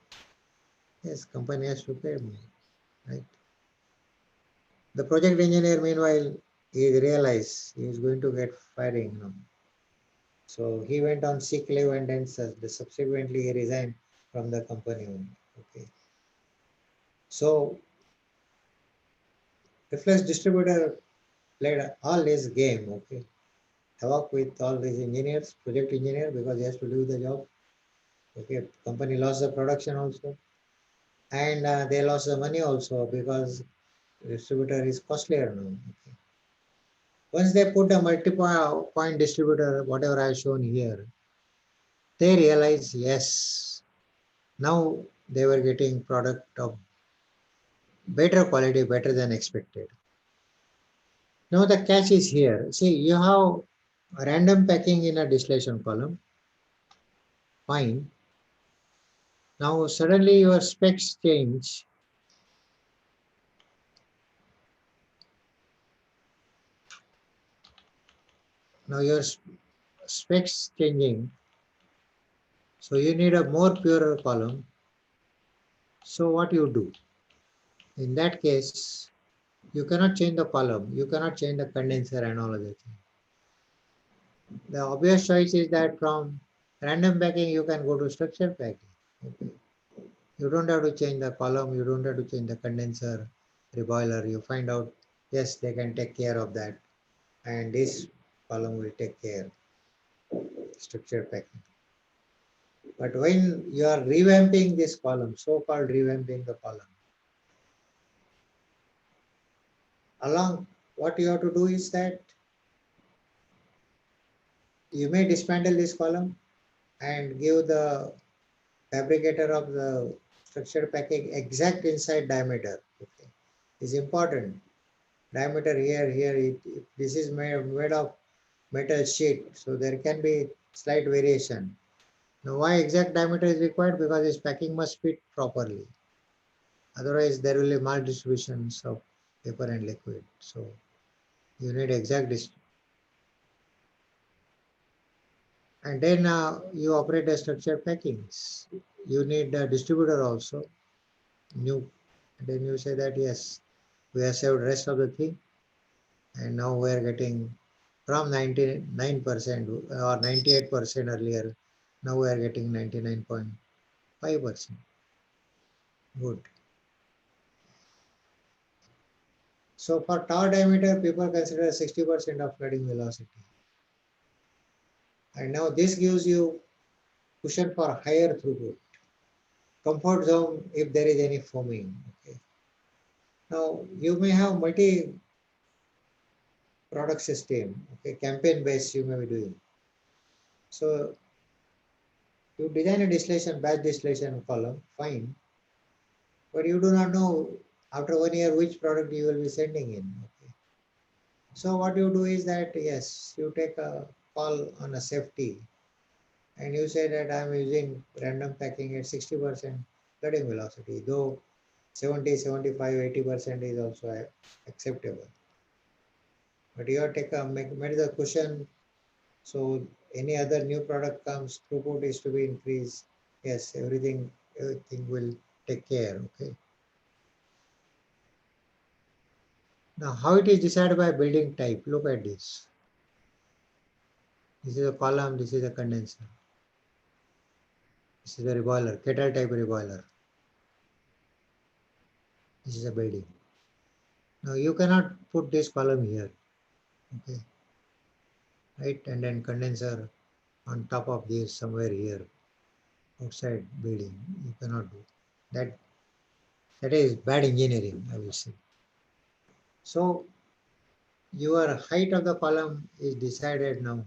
Yes, company has to pay me, right? The project engineer, meanwhile, he realized he is going to get firing now. So he went on sick leave and then subsequently he resigned from the company only. Okay. So Reflex distributor played all this game. Okay. Havoc with all these engineers, project engineer, because he has to do the job. Okay. Company lost the production also. And they lost the money also because distributor is costlier now. Okay. Once they put a multi-point distributor, whatever I have shown here, they realize, yes, now they were getting product of better quality, better than expected. Now the catch is here. See, you have random packing in a distillation column. Fine. Now suddenly your specs change. Now your specs changing. So you need a more purer column. So what you do? In that case, you cannot change the column. You cannot change the condenser and all other things. The obvious choice is that from random packing, you can go to structured packing. Okay. You don't have to change the column. You don't have to change the condenser, reboiler. You find out, yes, they can take care of that. And this column will take care, structured packing. But when you are revamping this column, so-called revamping the column, along what you have to do is that you may dismantle this column and give the fabricator of the structured packing exact inside diameter. Okay. Is important. Diameter here, if this is made of metal sheet, so there can be slight variation. Now why exact diameter is required? Because this packing must fit properly. Otherwise there will be maldistributions of paper and liquid. So you need exact distance. And then you operate a structured packings. You need a distributor also. New. And then you say that yes, we have saved rest of the thing. And now we are getting from 99% or 98% earlier. Now we are getting 99.5%. Good. So for tau diameter, people consider 60% of flooding velocity. And now this gives you cushion for higher throughput. Comfort zone if there is any foaming. Okay. Now you may have multi product system. Okay, campaign based you may be doing. So you design a distillation, batch distillation column, fine. But you do not know after 1 year which product you will be sending in. Okay. So what you do is that yes, you take a call on a safety and you say that I'm using random packing at 60% flooding velocity, though 70, 75, 80% is also acceptable. But you take a made the cushion, so any other new product comes, throughput is to be increased. Yes, everything will take care. Okay. Now, how it is decided by building type? Look at this. This is a column. This is a condenser. This is a reboiler, kettle type reboiler. This is a building. Now you cannot put this column here. Okay. Right, and then condenser on top of this somewhere here outside building. You cannot do that. That is bad engineering, I will say. So your height of the column is decided now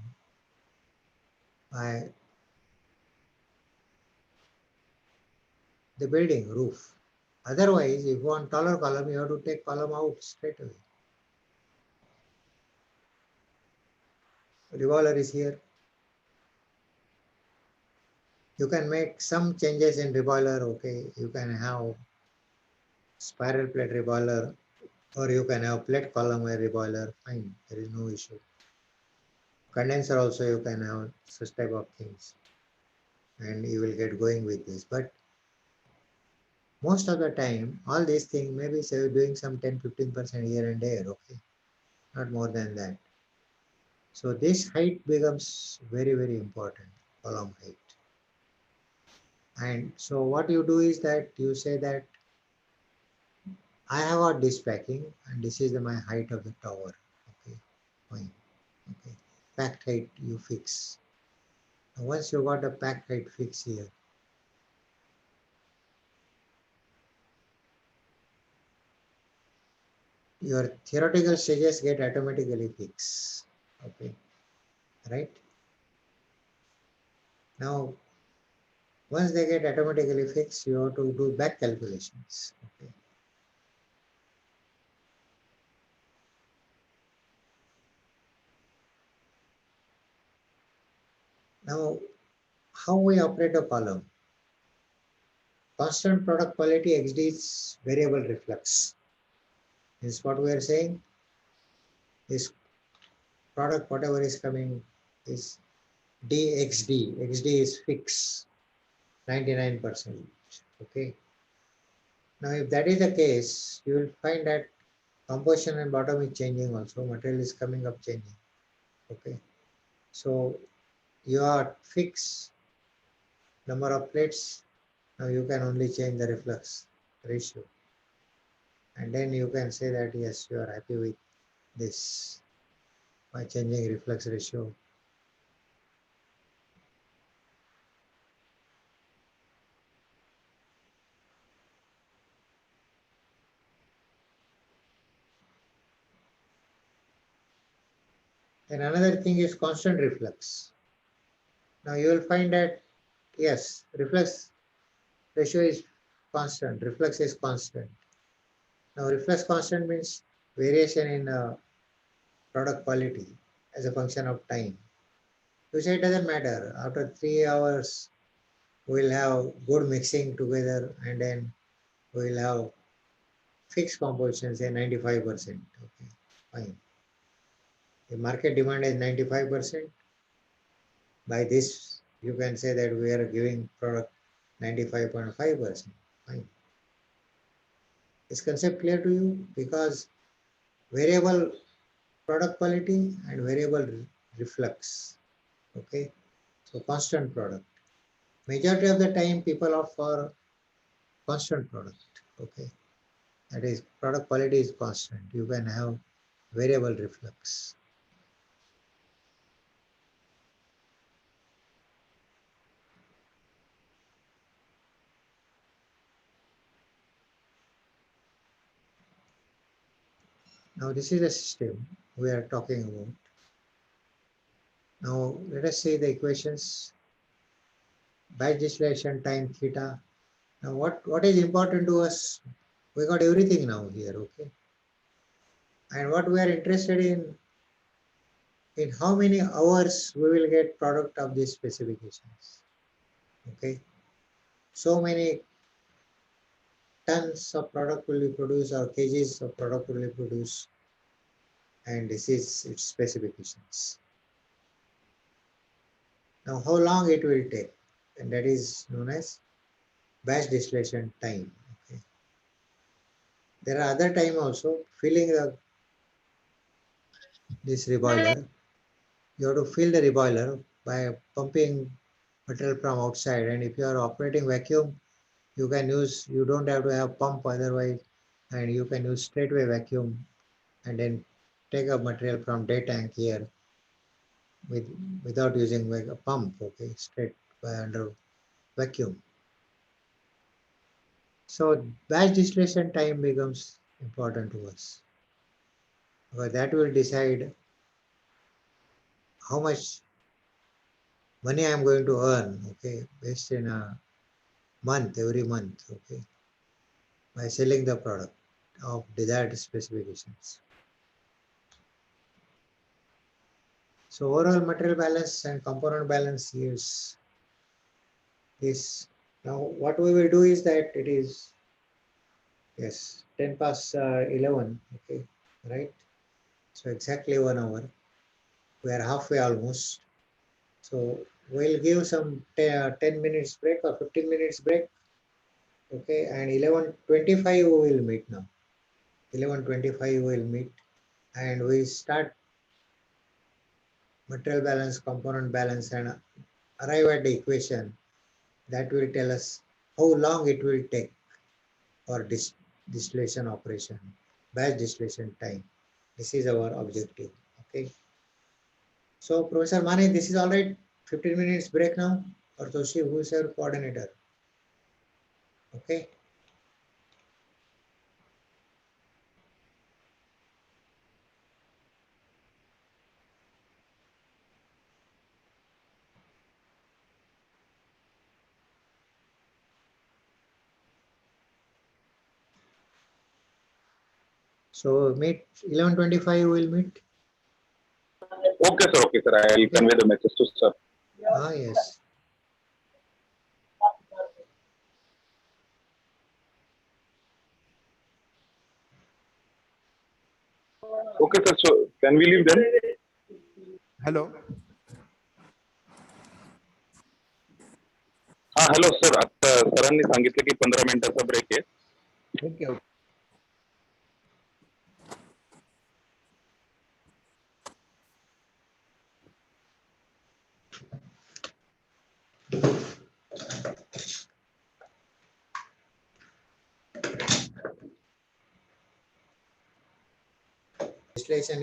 by the building roof. Otherwise, if you want taller column, you have to take column out straight away. Revolver is here. You can make some changes in reboiler, okay. You can have spiral plate reboiler, or you can have plate column reboiler, fine, there is no issue. Condenser also you can have such type of things, and you will get going with this. But most of the time, all these things, maybe say doing some 10-15% here and there, okay, not more than that. So this height becomes very, very important, column height. And so what you do is that you say that I have got this packing and this is my height of the tower. Okay, fine. Okay, packed height you fix. And once you got the packed height fix here, your theoretical stages get automatically fixed. Okay, right? Now, once they get automatically fixed, you have to do back calculations. Okay. Now, how we operate a column? Constant product quality exceeds variable reflux. Is what we are saying. This product, whatever is coming, is DXD. XD is fixed, 99%. Okay. Now, if that is the case, you will find that composition and bottom is changing also. Material is coming up changing. Okay. So your fixed number of plates, now you can only change the reflux ratio. And then you can say that yes, you are happy with this by changing reflux ratio. And another thing is constant reflux. Now you will find that yes, reflux ratio is constant, reflux is constant. Now reflux constant means variation in product quality as a function of time. You say it doesn't matter. After 3 hours, we'll have good mixing together and then we'll have fixed composition, say 95%. Okay, fine. The market demand is 95%. By this, you can say that we are giving product 95.5%. Fine. Is concept clear to you? Because variable product quality and variable reflux. Okay. So constant product. Majority of the time people opt for constant product. Okay. That is product quality is constant. You can have variable reflux. Now this is the system we are talking about. Now let us see the equations. Batch distillation time theta. Now what is important to us? We got everything now here, okay? And what we are interested in how many hours we will get product of these specifications. Okay. So many tons of product will be produced or kgs of product will be produced. And this is its specifications. Now how long it will take? And that is known as batch distillation time. Okay. There are other time also filling this reboiler. You have to fill the reboiler by pumping material from outside. And if you are operating vacuum, you don't have to have pump otherwise, and you can use straightaway vacuum and then take up material from day tank here without using a pump, okay, straight by under vacuum. So batch distillation time becomes important to us because that will decide how much money I am going to earn, okay, based in a month, every month, okay, by selling the product of desired specifications. So overall material balance and component balance gives this. Now what we will do is that it is, yes, 10 past 11, okay, right? So exactly 1 hour. We are halfway almost. So we'll give some 10 minutes break or 15 minutes break, okay, and 11:25 we will meet now. 11:25 we will meet and we start material balance, component balance, and arrive at the equation that will tell us how long it will take for distillation operation, batch distillation time. This is our objective. Okay. So Professor Mane, this is all right. 15 minutes break now. Or Toshi, who is your coordinator? Okay. So meet 11:25 we will meet.
Okay, sir. Okay, sir. I will convey the message to sir.
Ah, yes.
Okay, sir. So can we leave then?
Hello
हा hello sir. आता सरांनी सांगितलं की 15 मिनिटाचा break आहे.
Okay okay
Distillation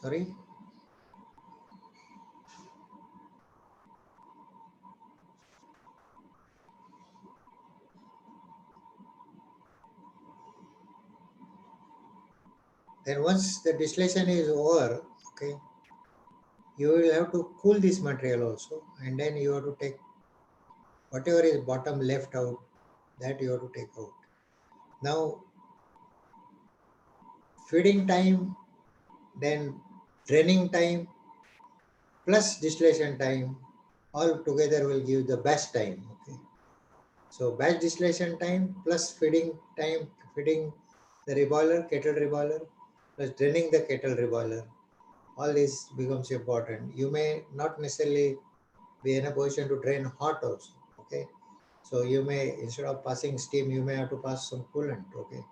sorry. Then once the distillation is over, okay, you will have to cool this material also, and then you have to take whatever is bottom left out, that you have to take out. Now, feeding time, then draining time, plus distillation time, all together will give the batch time. Okay. So batch distillation time plus feeding time, feeding the reboiler, kettle reboiler, plus draining the kettle reboiler. All this becomes important. You may not necessarily be in a position to drain hot also. Okay. So you may, instead of passing steam, you may have to pass some coolant. Okay.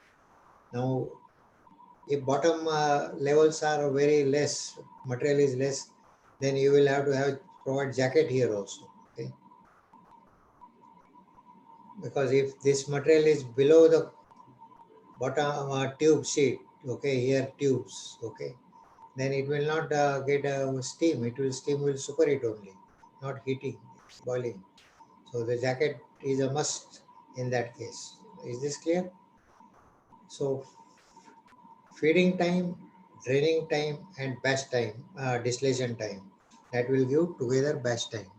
Now, if bottom levels are very less, material is less, then you will have to have provide jacket here also. Okay. Because if this material is below the bottom tube sheet, okay, here tubes, okay, then it will not get steam. It will steam will superheat only, not heating, boiling. So the jacket is a must in that case. Is this clear? So feeding time, draining time, and batch time, distillation time. That will give together batch time.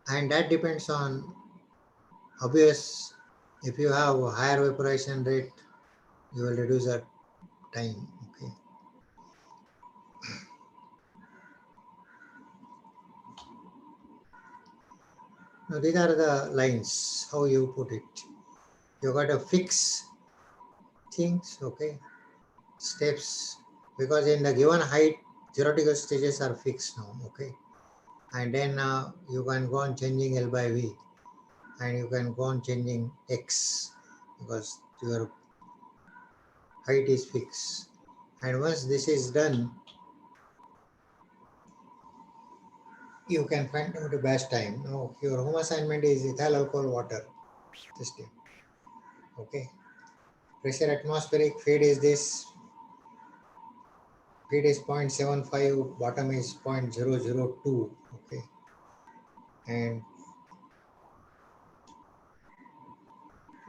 And that depends on obvious. If you have a higher evaporation rate, you will reduce that time. Okay. Now these are the lines, how you put it. You got to fix things, okay, steps, because in the given height, theoretical stages are fixed now, okay. And then you can go on changing L by V, and you can go on changing X, because your height is fixed. And once this is done, you can find out the batch time. Now your home assignment is ethyl alcohol water system, okay. Pressure atmospheric, feed is this, feed is 0.75, bottom is 0.002, okay. And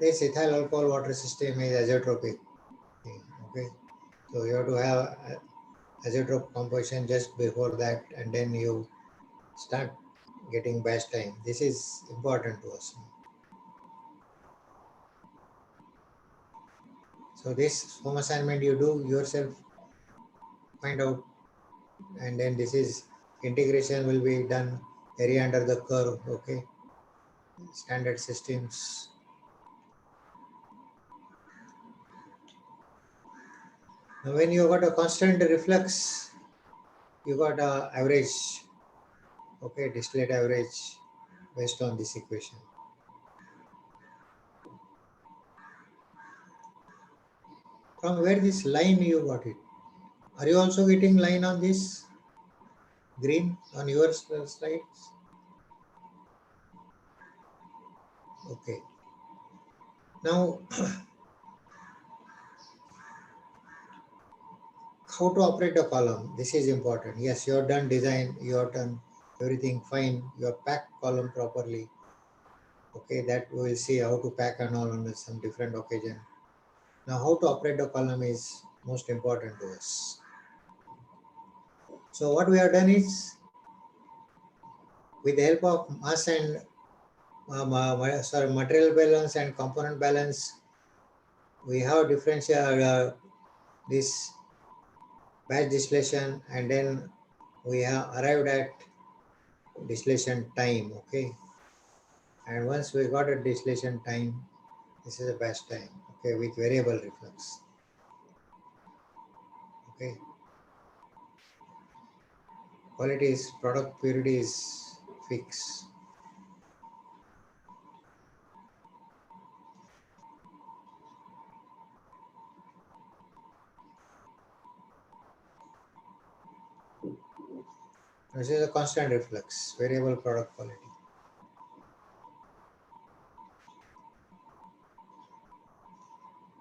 this ethyl alcohol water system is azeotropic, okay. So you have to have azeotrope composition just before that, and then you start getting batch time. This is important to us. So this home assignment you do yourself, find out, and then this is integration will be done area under the curve. Okay, standard systems. Now when you got a constant reflux, you got a average. Okay, distillate average based on this equation. From where this line you got it? Are you also getting line on this green on your slides? Okay. Now, how to operate the column? This is important. Yes, you have done design, you have done everything fine, you have packed column properly. Okay, that we will see how to pack and all on some different occasion. Now, how to operate the column is most important to us. So what we have done is, with the help of mass and material balance and component balance, we have differential this batch distillation, and then we have arrived at distillation time. Okay, and once we got a distillation time, this is a batch time. Okay, with variable reflux. Okay, quality is product purity is fixed. This is a constant reflux, variable product quality.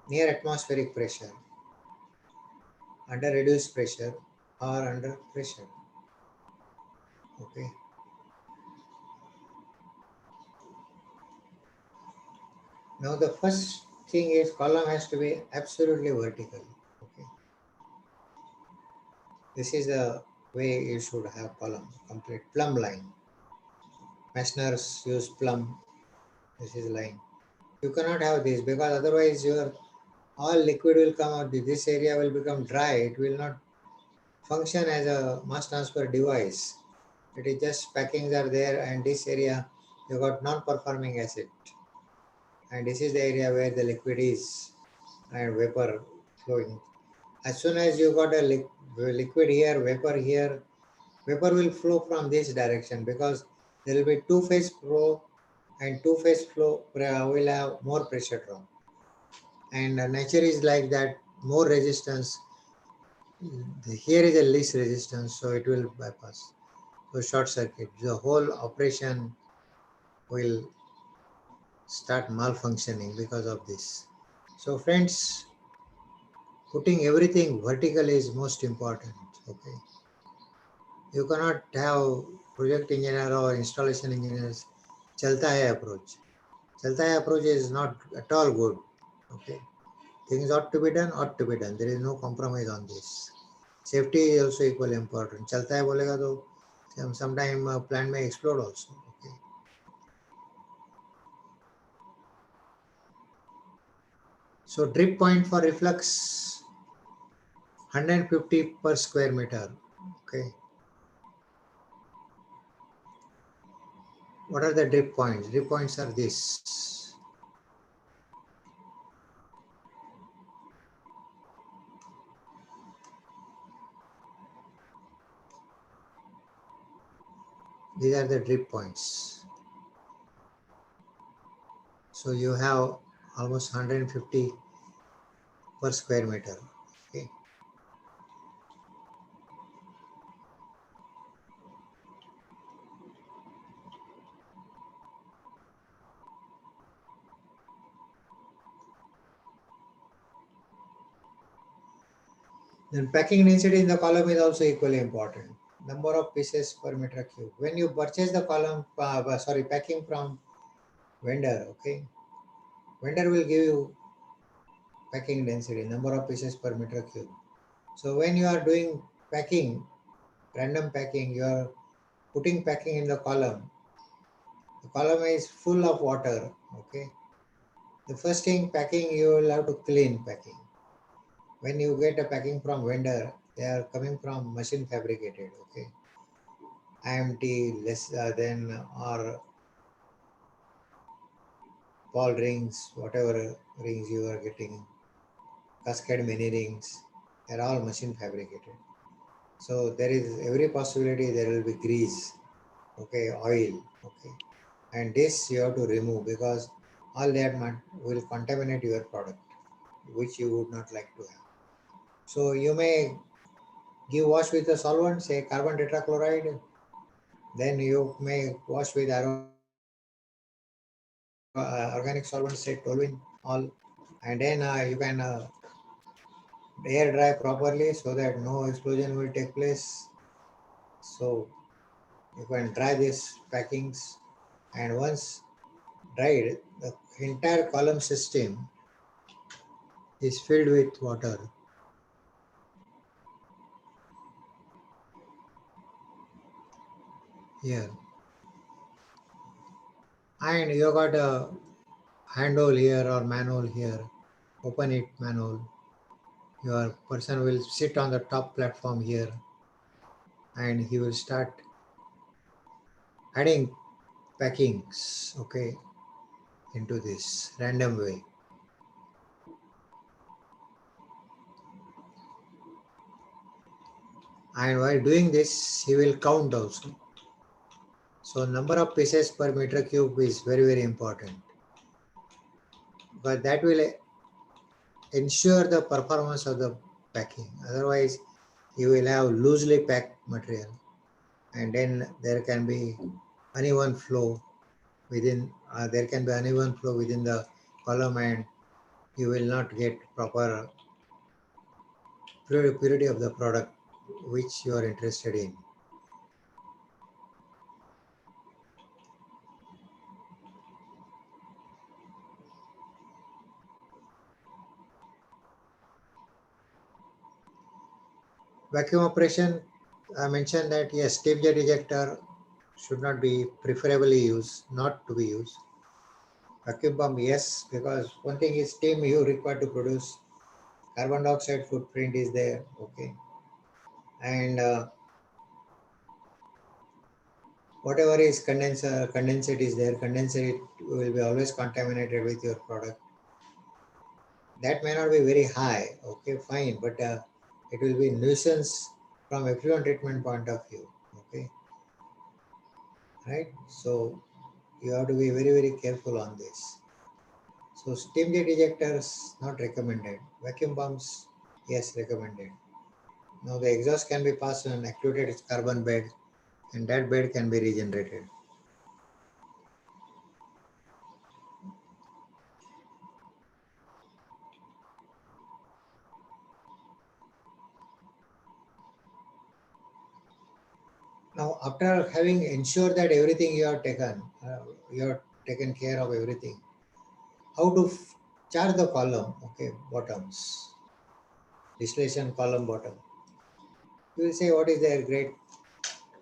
Near atmospheric pressure, under reduced pressure, or under pressure. Okay. Now the first thing is column has to be absolutely vertical. Okay. This is the way you should have column, complete plumb line. Masoners use plumb. This is line. You cannot have this because otherwise your all liquid will come out. This area will become dry. It will not function as a mass transfer device. It is just packings are there, and this area you got non-performing acid. And this is the area where the liquid is and vapor flowing. As soon as you got a liquid here, vapor will flow from this direction because there will be two-phase flow, and two-phase flow will have more pressure drop. And nature is like that, more resistance. Here is a least resistance, so it will bypass. So short circuit, the whole operation will start malfunctioning because of this. So friends, putting everything vertical is most important. Okay, you cannot have project engineer or installation engineers chalta hai approach. Chalta hai approach is not at all good. Okay, things ought to be done, ought to be done. There is no compromise on this. Safety is also equally important. Chalta hai bolega to sometime plant may explode also. Okay. So drip point for reflux 150 per square meter. Okay. What are the drip points? Drip points are this. These are the drip points. So you have almost 150 per square meter. Okay. Then packing density in the column is also equally important. Number of pieces per meter cube. When you purchase the column, packing from vendor, okay, vendor will give you packing density, number of pieces per meter cube. So when you are doing packing, random packing, you are putting packing in the column. The column is full of water, okay. The first thing packing, you will have to clean packing. when you get a packing from vendor, they are coming from machine fabricated, okay? IMT less than or ball rings, whatever rings you are getting, cascade mini rings, they're all machine fabricated. So there is every possibility there will be grease, okay, oil, okay. And this you have to remove because all that will contaminate your product, which you would not like to have. So you may give wash with a solvent, say carbon tetrachloride, then you may wash with organic solvent, say toluene, all, and then you can air dry properly so that no explosion will take place. So you can dry these packings, and once dried, the entire column system is filled with water. Here, and you got a handle here or manhole here. Open it, manhole. Your person will sit on the top platform here, and he will start adding packings, okay, into this random way. And while doing this, he will count also. So number of pieces per meter cube is very, very important, but that will ensure the performance of the packing. Otherwise, you will have loosely packed material, and then there can be uneven flow within. There can be uneven flow within the column, and you will not get proper purity of the product which you are interested in. Vacuum operation, I mentioned that yes, steam jet ejector should not be preferably used, not to be used. Vacuum pump, yes, because one thing is steam you require to produce, carbon dioxide footprint is there, okay, and whatever is condensate is there, condensate will be always contaminated with your product. That may not be very high, okay, fine, but it will be nuisance from effluent treatment point of view, okay, right? So you have to be very, very careful on this. So steam jet ejectors not recommended. Vacuum pumps, yes, recommended. Now the exhaust can be passed on an activated carbon bed, and that bed can be regenerated. Now, after having ensured that everything you have taken care of everything, how to charge the column, okay, bottoms, distillation column bottom. You will say, what is there great?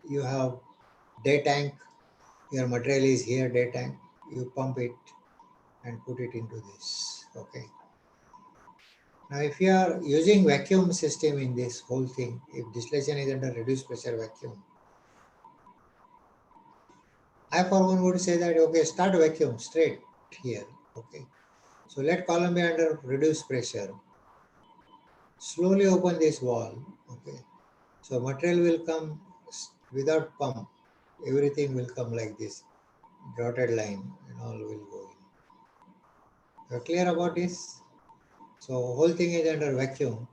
You have day tank, your material is here, day tank, you pump it and put it into this, okay. Now, if you are using vacuum system in this whole thing, if distillation is under reduced pressure vacuum, I for one would say that, okay, start vacuum straight here, okay. So let column be under reduced pressure. Slowly open this wall, okay. So material will come without pump. Everything will come like this, dotted line and all will go in. You're clear about this? So whole thing is under vacuum.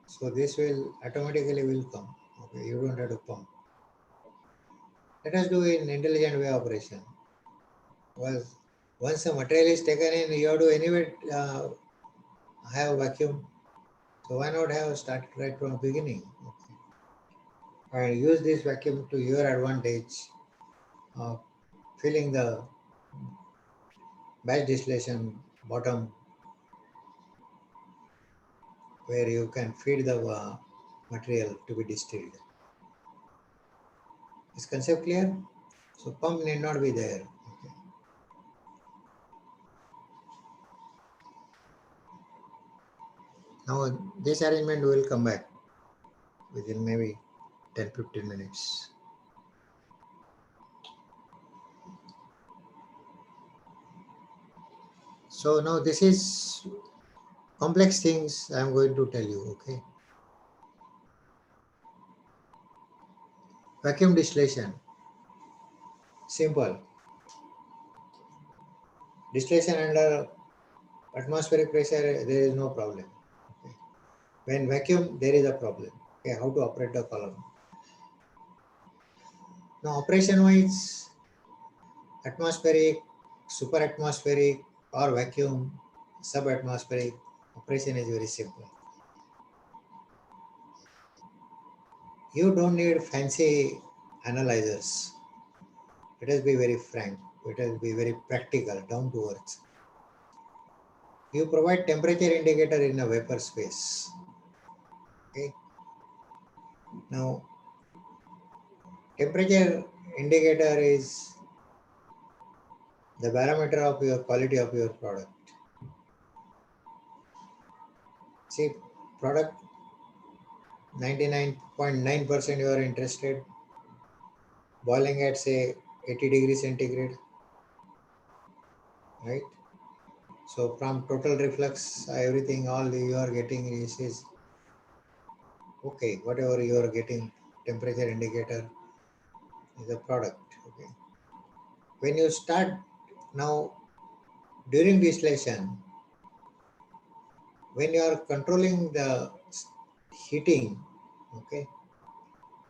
So this will automatically will come. Okay, you don't have to pump. Let us do in intelligent way operation. Well, once the material is taken in, you have to anyway have vacuum. So why not have started right from the beginning? Okay. And use this vacuum to your advantage of filling the batch distillation bottom where you can feed the material to be distilled. Is concept clear? So pump need not be there. Okay. Now this arrangement will come back within maybe 10-15 minutes. So now this is complex things I am going to tell you, okay? Vacuum distillation, simple. Distillation under atmospheric pressure, there is no problem. Okay. When vacuum, there is a problem. Okay, how to operate the column. Now operation wise, atmospheric, superatmospheric or vacuum, subatmospheric, operation is very simple. You don't need fancy analyzers. Let us be very frank. Let us be very practical, down to earth. You provide temperature indicator in a vapor space. Okay. Now, temperature indicator is the barometer of your quality of your product. See, product 99.9% you are interested, boiling at say 80 degrees centigrade, right? So from total reflux, everything, all you are getting is okay, whatever you are getting, temperature indicator is a product, okay. When you start now, during distillation, when you are controlling the heating, okay,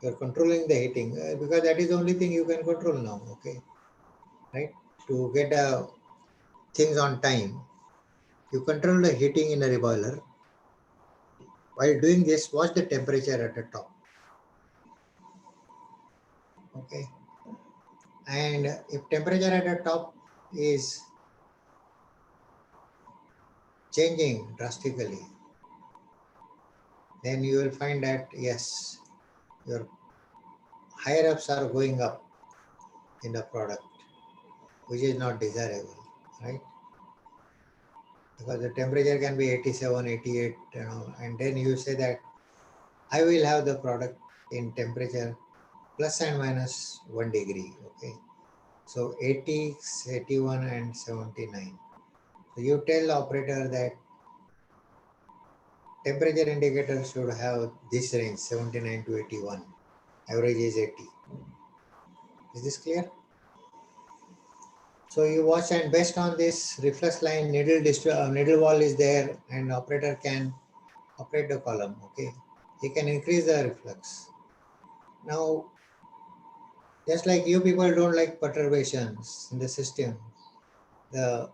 you are controlling the heating because that is the only thing you can control now, okay, right? To get things on time, you control the heating in a reboiler. While doing this, watch the temperature at the top, okay. And if temperature at the top is changing drastically, then you will find that yes, your higher ups are going up in the product, which is not desirable, right? Because the temperature can be 87, 88, and then you say that I will have the product in temperature plus and minus 1 degree, okay? So 80, 81 and 79. So you tell the operator that temperature indicator should have this range 79 to 81. Average is 80. Is this clear? So you watch, and based on this reflex line, needle wall is there, and operator can operate the column. Okay, he can increase the reflux. Now, just like you people don't like perturbations in the system, the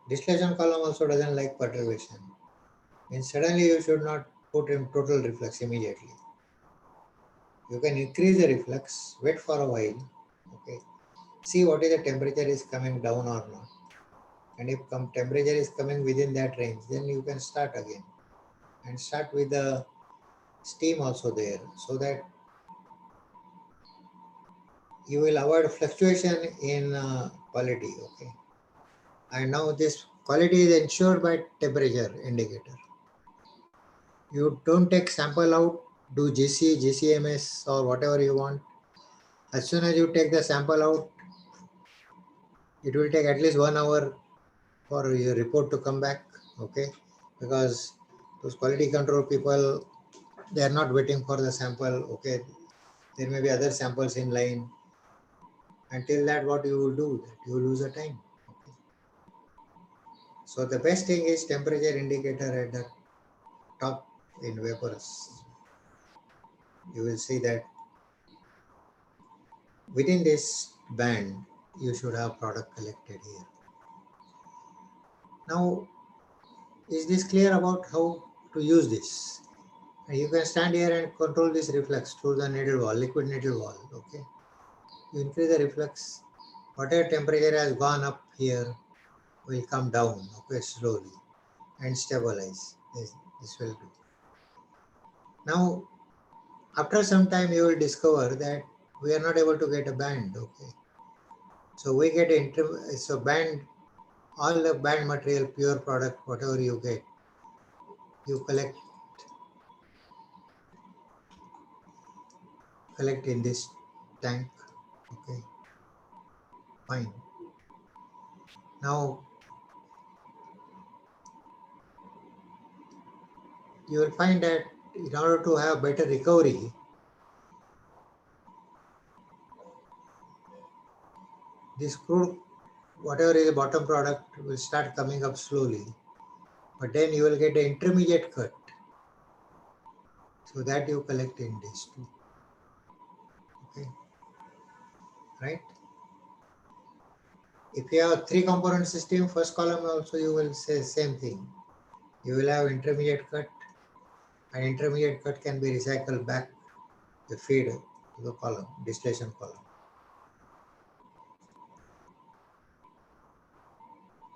distillation column also doesn't like perturbation. And suddenly you should not put in total reflux immediately. You can increase the reflux, wait for a while, okay, see what is the temperature is coming down or not. And if temperature is coming within that range, then you can start again and start with the steam also there, so that you will avoid fluctuation in quality, okay. And now this quality is ensured by temperature indicator. You don't take sample out, do GC, GCMS or whatever you want. As soon as you take the sample out, it will take at least 1 hour for your report to come back, okay, because those quality control people, they are not waiting for the sample, okay. There may be other samples in line. Until that, what you will do, that you will lose the time, okay. So the best thing is temperature indicator at the top in vapors. You will see that within this band you should have product collected here. Now, is this clear about how to use this? You can stand here and control this reflux through the needle wall, liquid needle wall, okay. You increase the reflux, whatever temperature has gone up here will come down, okay, slowly and stabilize. This will do. Now, after some time, you will discover that we are not able to get a band, okay. So we get band, all the band material, pure product, whatever you get, you collect in this tank. Okay, fine. Now you will find that in order to have better recovery, this crude, whatever is the bottom product, will start coming up slowly, but then you will get the intermediate cut, so that you collect in this too. Okay, right? If you have 3-component system, first column also you will say same thing. You will have intermediate cut, and intermediate cut can be recycled back the feed to the column, distillation column.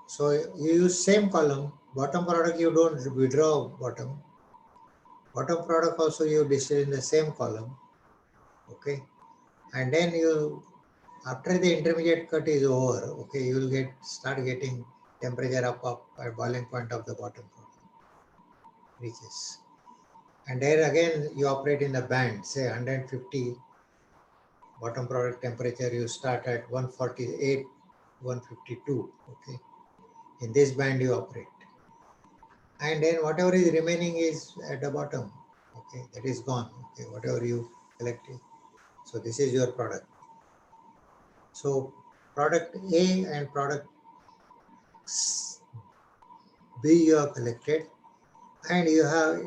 So you use same column, bottom product you don't withdraw bottom. Bottom product also you distill in the same column. Okay. And then you, after the intermediate cut is over, okay, you will start getting temperature up at boiling point of the bottom product reaches. And there again you operate in a band, say 150 bottom product temperature, you start at 148, 152. Okay. In this band you operate. And then whatever is remaining is at the bottom. Okay, that is gone. Okay, whatever you collected. So this is your product. So product A and product B you have collected, and you have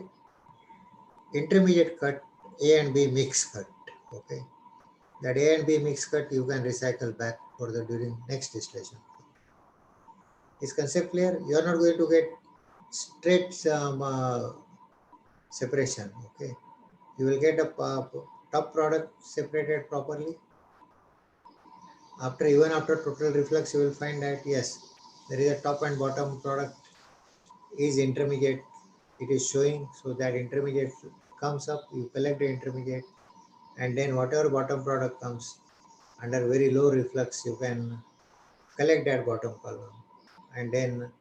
intermediate cut A and B mix cut. Okay, that A and B mix cut you can recycle back further during next distillation. Is concept clear? You are not going to get straight separation. Okay, you will get a top product separated properly. Even after total reflux, you will find that yes, there is a top and bottom product is intermediate. It is showing, so that intermediate comes up, you collect the intermediate, and then whatever bottom product comes under very low reflux, you can collect that bottom column, and then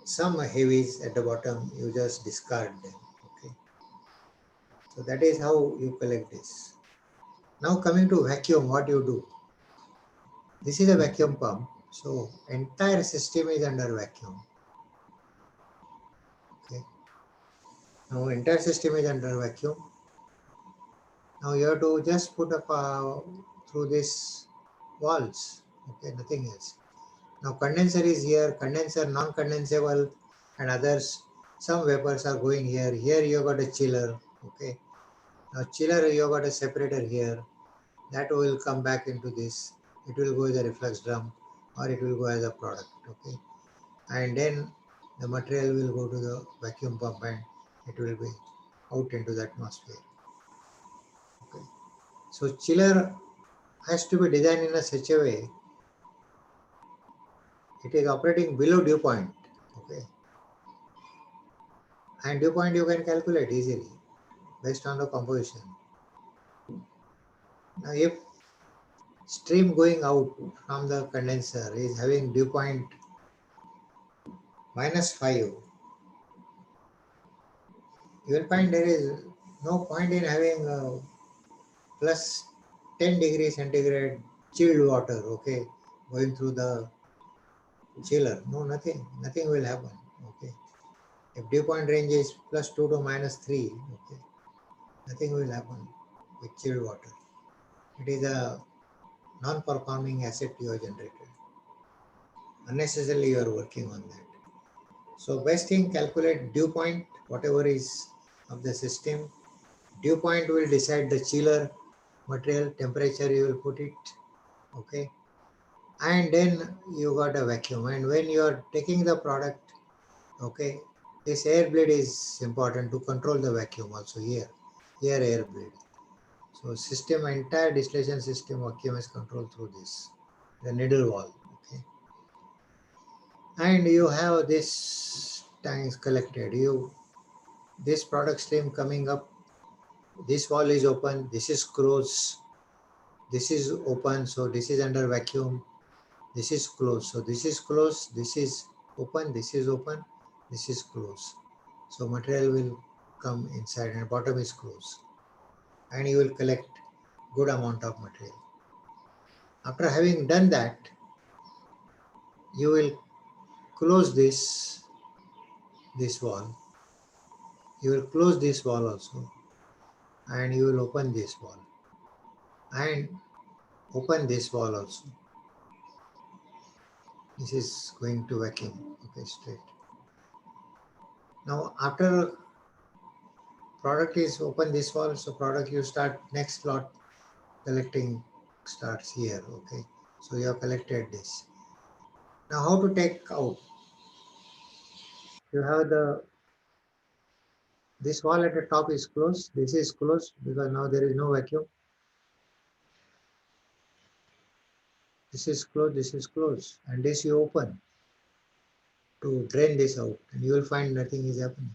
some heavies at the bottom, you just discard them. Okay, so that is how you collect this. Now coming to vacuum, what you do? This is a vacuum pump, so entire system is under vacuum. Okay. Now entire system is under vacuum. Now you have to just put up through these walls. Okay, nothing else. Now condenser is here, condenser, non-condensable, and others. Some vapors are going here. Here you got a chiller. Okay. Now chiller you got a separator here. That will come back into this. It will go as a reflux drum, or it will go as a product. Okay. And then the material will go to the vacuum pump and it will be out into the atmosphere. Okay. So chiller has to be designed in a such a way it is operating below dew point. Okay. And dew point you can calculate easily based on the composition. Now if stream going out from the condenser is having dew point -5, you will find there is no point in having plus 10 degrees centigrade chilled water, okay, going through the chiller. No, nothing will happen. Okay. If dew point range is +2 to -3, okay, nothing will happen with chilled water. It is a non-performing asset you have generated. Unnecessarily you are working on that. So best thing, calculate dew point, whatever is of the system. Dew point will decide the chiller material, temperature you will put it. Okay. And then you got a vacuum. And when you are taking the product, okay, this air bleed is important to control the vacuum also here air bleed. So system, entire distillation system vacuum is controlled through this, the needle wall. Okay. And you have this tanks collected. This product stream coming up, this wall is open, this is closed, this is open, so this is under vacuum, this is closed, so this is closed, this is open, this is open, this is closed. So material will come inside and bottom is closed. And you will collect good amount of material. After having done that, you will close this wall. You will close this wall also, and you will open this wall and open this wall also. This is going to vacuum. Okay, straight. Now after product is open this wall, so product you start next lot collecting starts here. Okay, so you have collected this. Now how to take out? You have this wall at the top is closed. This is closed because now there is no vacuum. This is closed, and this you open to drain this out, and you will find nothing is happening.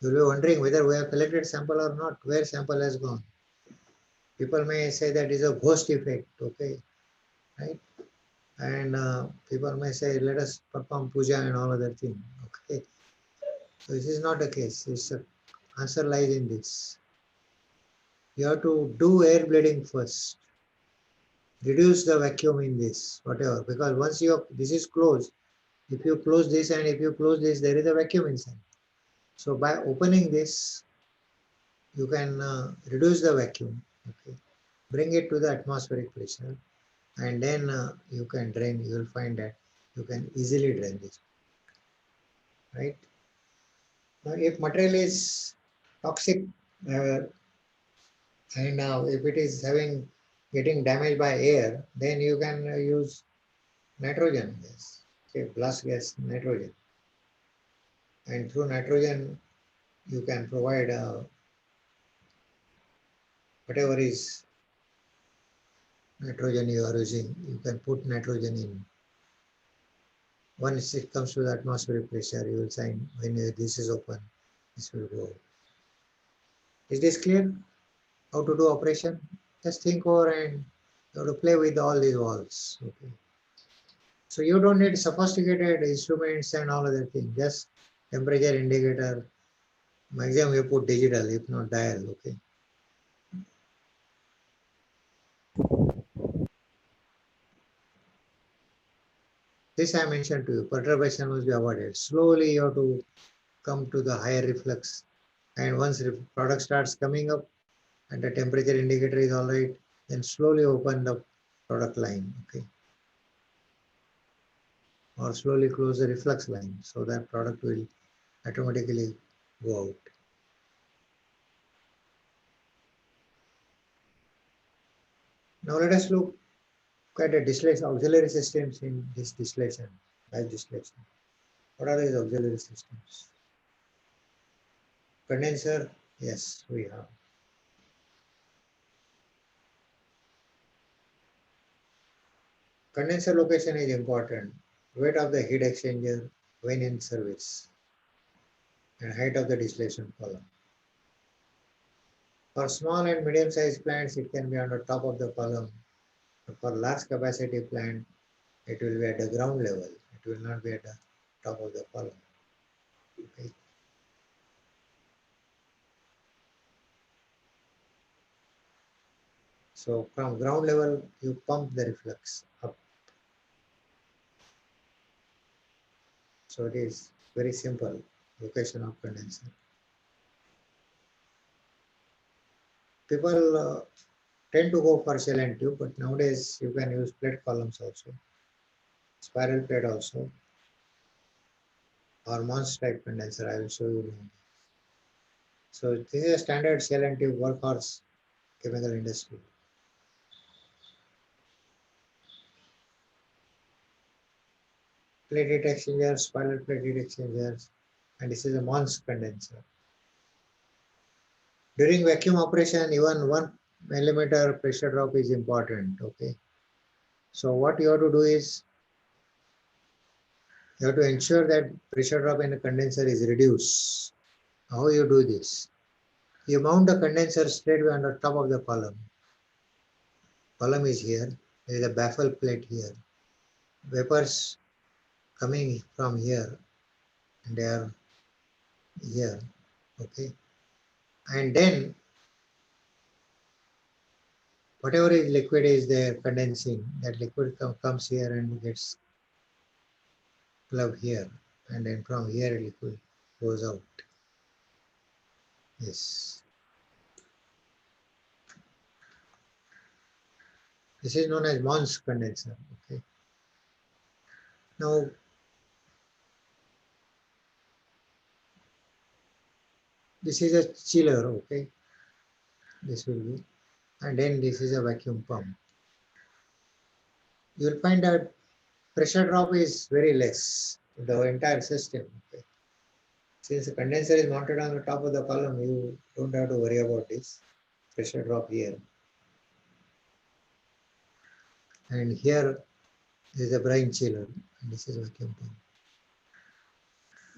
You will be wondering whether we have collected sample or not, where sample has gone. People may say that is a ghost effect, okay, right? And people may say, let us perform puja and all other thing, okay. So this is not the case. This answer lies in this. You have to do air bleeding first. Reduce the vacuum in this, whatever, because once this is closed, if you close this and if you close this, there is a vacuum inside. So by opening this, you can reduce the vacuum, okay, bring it to the atmospheric pressure, and then you can drain. You will find that you can easily drain this, right? Now, if material is toxic and if it is getting damaged by air, then you can use nitrogen gas, okay, blast gas nitrogen, and through nitrogen you can provide whatever is nitrogen you are using, you can put nitrogen in. Once it comes to the atmospheric pressure, you will find when this is open, this will go. Is this clear? How to do operation? Just think over and you have to play with all these walls. Okay. So you don't need sophisticated instruments and all other things. Just temperature indicator. Maximum you put digital, if not dial. Okay. This I mentioned to you. Perturbation must be avoided. Slowly you have to come to the higher reflux. And once the product starts coming up and the temperature indicator is all right, then slowly open the product line. Okay. Or slowly close the reflux line so that product will automatically go out. Now let us look at the distillation auxiliary systems in this distillation, batch distillation. What are these auxiliary systems? Condenser, yes, we have. Condenser location is important. Weight of the heat exchanger when in service and height of the distillation column. For small and medium sized plants, it can be on the top of the column. For large capacity plant, it will be at the ground level. It will not be at the top of the column. Okay. So from ground level, you pump the reflux up. So it is very simple location of condenser. People tend to go for shell and tube, but nowadays you can use plate columns also, spiral plate also, or Mons type condenser. I will show you now. So this is a standard shell and tube workhorse chemical industry. Plate heat exchangers, spiral plate heat exchangers, and this is a Mons condenser. During vacuum operation, even 1 millimeter pressure drop is important. Okay. So what you have to do is you have to ensure that pressure drop in the condenser is reduced. How you do this? You mount the condenser straight on the top of the column. Column is here. There is a baffle plate here. Vapors coming from here and they are here, okay, and then whatever is liquid is there condensing, that liquid comes here and gets clubbed here, and then from here liquid goes out. Yes. This is known as Mons condenser. Okay. Now, this is a chiller. Okay. This will be, and then this is a vacuum pump. You will find that pressure drop is very less in the entire system. Okay. Since the condenser is mounted on the top of the column, you don't have to worry about this pressure drop here. And here is a brine chiller, and this is vacuum pump.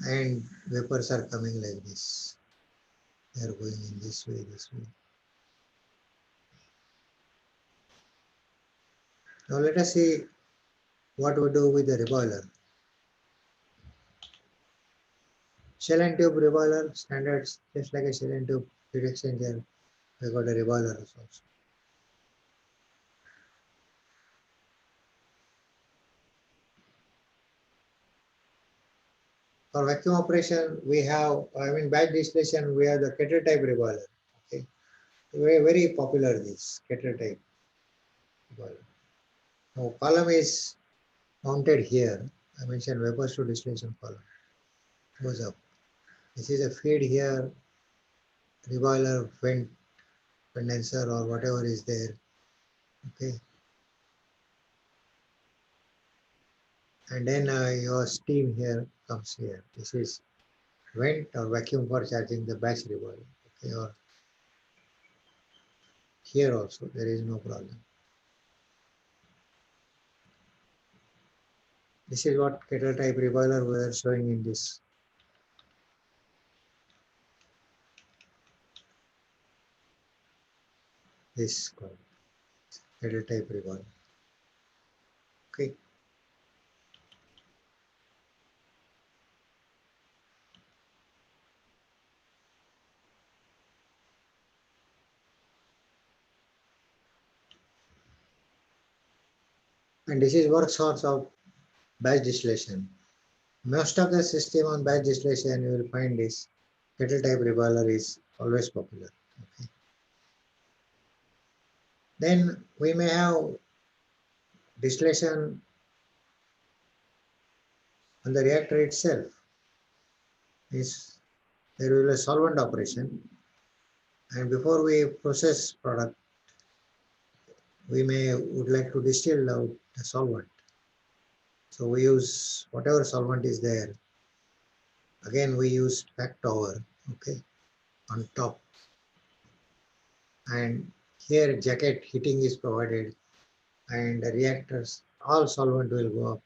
And vapors are coming like this. They are going in this way, this way. Now let us see what we do with the reboiler. Shell and tube reboiler standards, just like a shell and tube heat exchanger, we got a reboiler also. For vacuum operation, we have, batch distillation, we have the kettle type reboiler. Okay, very, very popular this kettle type reboiler. Now column is mounted here. I mentioned vapors to distillation column goes up. This is a feed here, reboiler, vent, condenser or whatever is there. Okay, and then your steam here comes here. This is vent or vacuum for charging the batch reboiler. Okay, or here also there is no problem. This is what kettle type reboiler we are showing in this. This kettle type reboiler. Okay. And this is work source of batch distillation. Most of the system on batch distillation you will find this kettle type reboiler is always popular. Okay. Then we may have distillation on the reactor itself. Is there will be a solvent operation, and before we process product, we would like to distill out the solvent. So we use whatever solvent is there. Again, we use packed over, okay, on top. And here jacket heating is provided, and the reactors, all solvent will go up,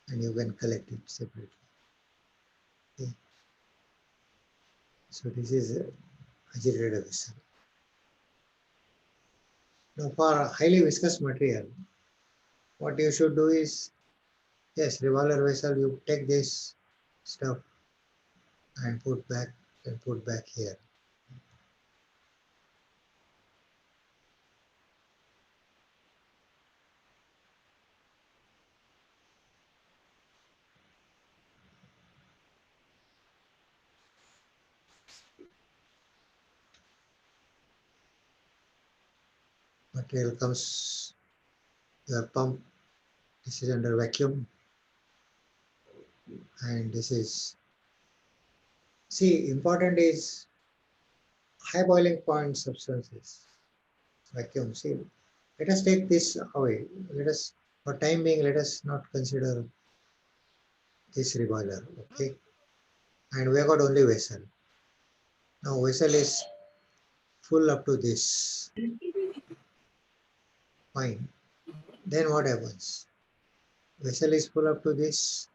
and you can collect it separately. Okay. So this is a agitator vessel. Now for highly viscous material, what you should do is, yes, revolver vessel, you take this stuff and put back here. Material comes, your pump, this is under vacuum, and this is, see, important is high boiling point substances, vacuum. See, let us take this away. Let us, for time being, let us not consider this reboiler, okay? And we have got only vessel. Now vessel is full up to this. Fine. Then what happens? Vessel is full up to this.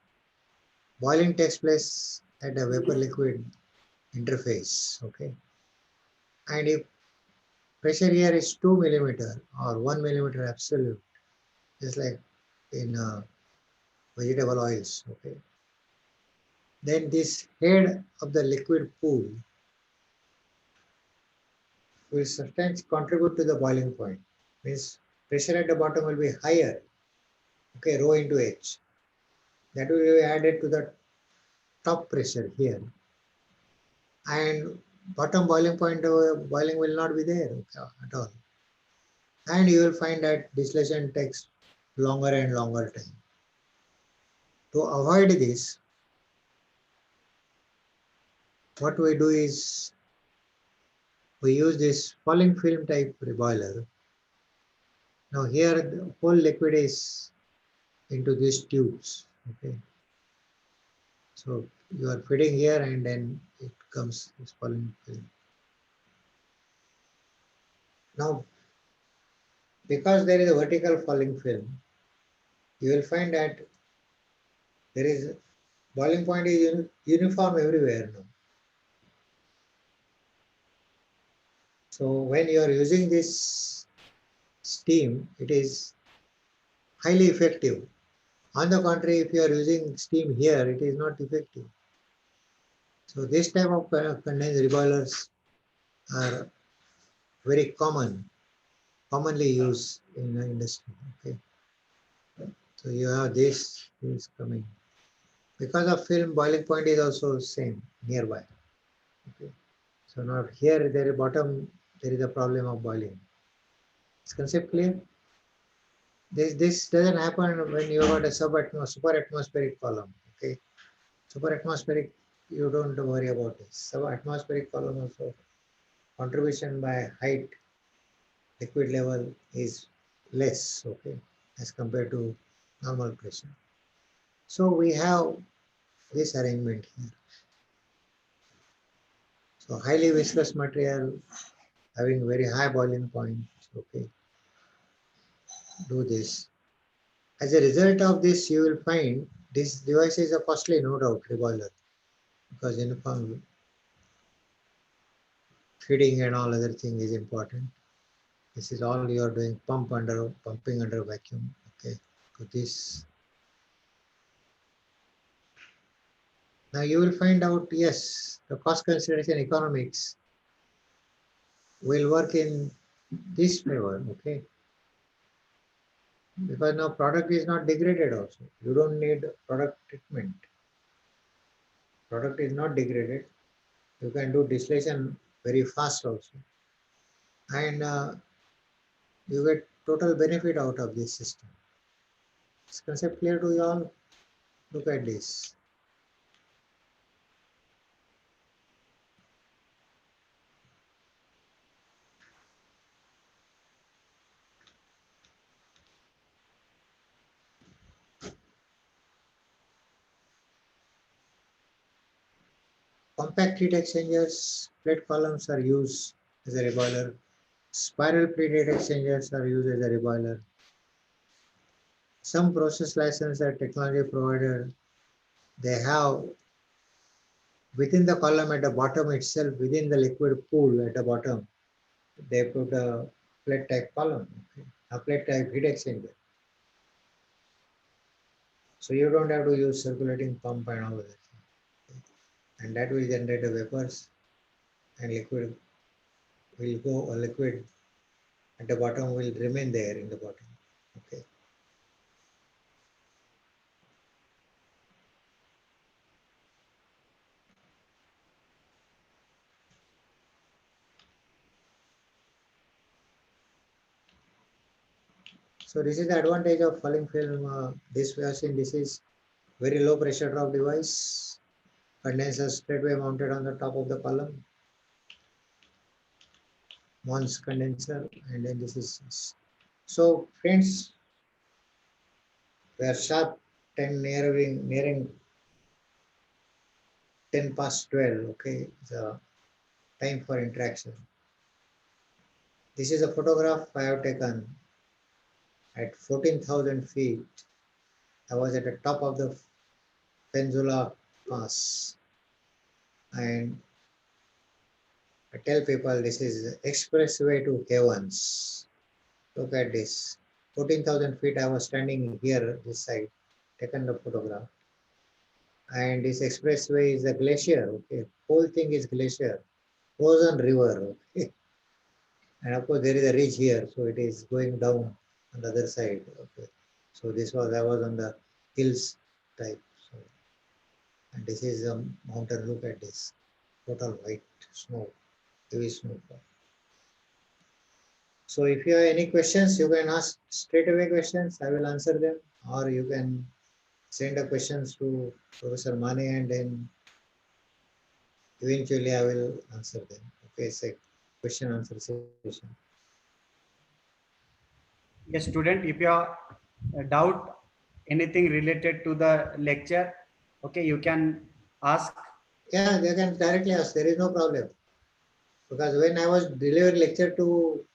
Boiling takes place at a vapor liquid interface, okay? And if pressure here is 2 millimeter or 1 millimeter absolute, just like in vegetable oils, okay? then this head of the liquid pool will sometimes contribute to the boiling point. Means pressure at the bottom will be higher. Okay, rho into H. That will be added to the top pressure here. And bottom boiling point boiling will not be there at all. And you will find that distillation takes longer and longer time. To avoid this, what we do is we use this falling film type boiler. Now here the whole liquid is into these tubes. Okay. So you are feeding here and then it comes this falling film. Now, because there is a vertical falling film, you will find that there is boiling point is uniform everywhere now. So when you are using this steam, it is highly effective. On the contrary, if you are using steam here, it is not effective. So this type of condensed reboilers are very commonly used in the industry. Okay. So you have this coming. Because of film, boiling point is also same nearby. Okay. So now here there is bottom, there is a problem of boiling. Is concept clear? This doesn't happen when you got a super atmospheric column. Okay. Super atmospheric, you don't worry about this. Sub-atmospheric column also contribution by height, liquid level is less, okay, as compared to normal pressure. So we have this arrangement here. So highly viscous material having very high boiling point, okay, do this. As a result of this, you will find this device is a costly, no doubt, reboiler, because uniform feeding and all other thing is important. This is all you are doing, pumping under vacuum. Okay, so this. Now you will find out, yes, the cost consideration economics will work in this favor. Okay, because now product is not degraded also. You don't need product treatment. Product is not degraded. You can do distillation very fast also. And you get total benefit out of this system. Is concept clear to you all? Look at this. Compact heat exchangers, plate columns are used as a reboiler. Spiral plate heat exchangers are used as a reboiler. Some process license or technology provider, they have within the column at the bottom itself, within the liquid pool at the bottom, they put a plate type column, okay? A plate type heat exchanger. So you don't have to use circulating pump and all that. Okay? And that will generate the vapors and liquid will go, a liquid at the bottom will remain there in the bottom. Okay. So this is the advantage of falling film. This we have seen, this is very low pressure drop device. Condenser straightway mounted on the top of the column. Mons condenser, and then this is. So friends, we are sharp 10 nearing 10 past 12. Okay, the time for interaction. This is a photograph I have taken at 14,000 feet. I was at the top of the Peninsula Pass, and I tell people this is expressway to heavens. Look at this. 14,000 feet I was standing here, this side, taken the photograph. and this expressway is a glacier. Okay, whole thing is glacier, frozen river. Okay, and of course there is a ridge here, so it is going down on the other side. Okay, so I was on the hills type. So, and this is a mountain. Look at this, total white snow, heavy snowfall. So if you have any questions, you can ask straight away questions. I will answer them, or you can send the questions to Professor Mane, and then eventually I will answer them. Okay, it's a question answer session.
Yes, student, if you have a doubt anything related to the lecture, okay, you can ask.
Yeah, they can directly ask. There is no problem. Because when I was delivering lecture to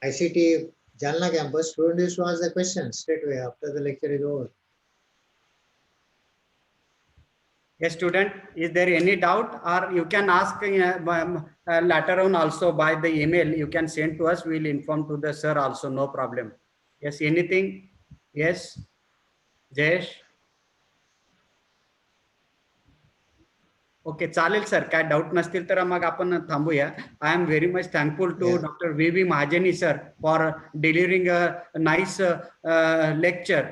ICT Jalna campus, students used to ask the questions straight away after the lecture is over.
Yes, student, is there any doubt, or you can ask later on also by the email. You can send to us. We'll inform to the sir also. No problem. Yes, anything? Yes, Jayesh. Okay, चालेल sir, काय doubt नसतील तर मग आपण थांबूया. I am very much thankful to doctor V Mahajani sir for delivering a nice lecture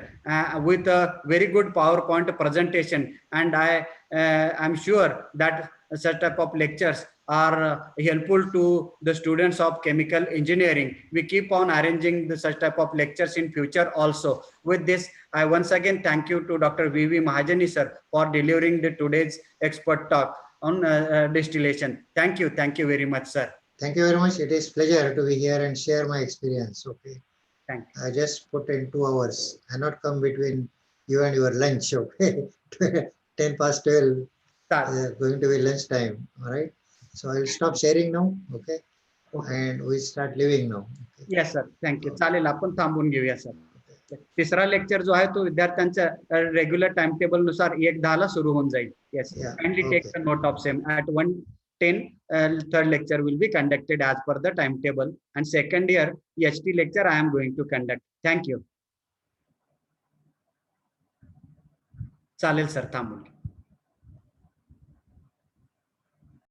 with a very good PowerPoint presentation, and I am sure that such type of lectures are helpful to the students of chemical engineering. We keep on arranging such type of lectures in future also. With this, I once again thank you to Dr. V.V. Mahajani sir for delivering today's expert talk on distillation. Thank you very much, sir.
Thank you very much. It is pleasure to be here and share my experience. Okay.
Thank you.
I just put in 2 hours. I not come between you and your lunch. Okay. 10 past 12. Going to be lunch time. All right. So I will stop sharing now. Okay. And we start living now. Okay.
Yes, sir. Thank you. चालेल, आपण थांबून घेऊया sir. तिसरा lecture जो आहे तो विद्यार्थ्यांच्या regular time table नुसार 1:10 ला सुरू होऊन जाईल. Yes, kindly take the note of same. at 1:10 third lecture will be conducted as per the timetable, and second year HT lecture I am going to conduct. Thank you. चालेल sir, थांबून.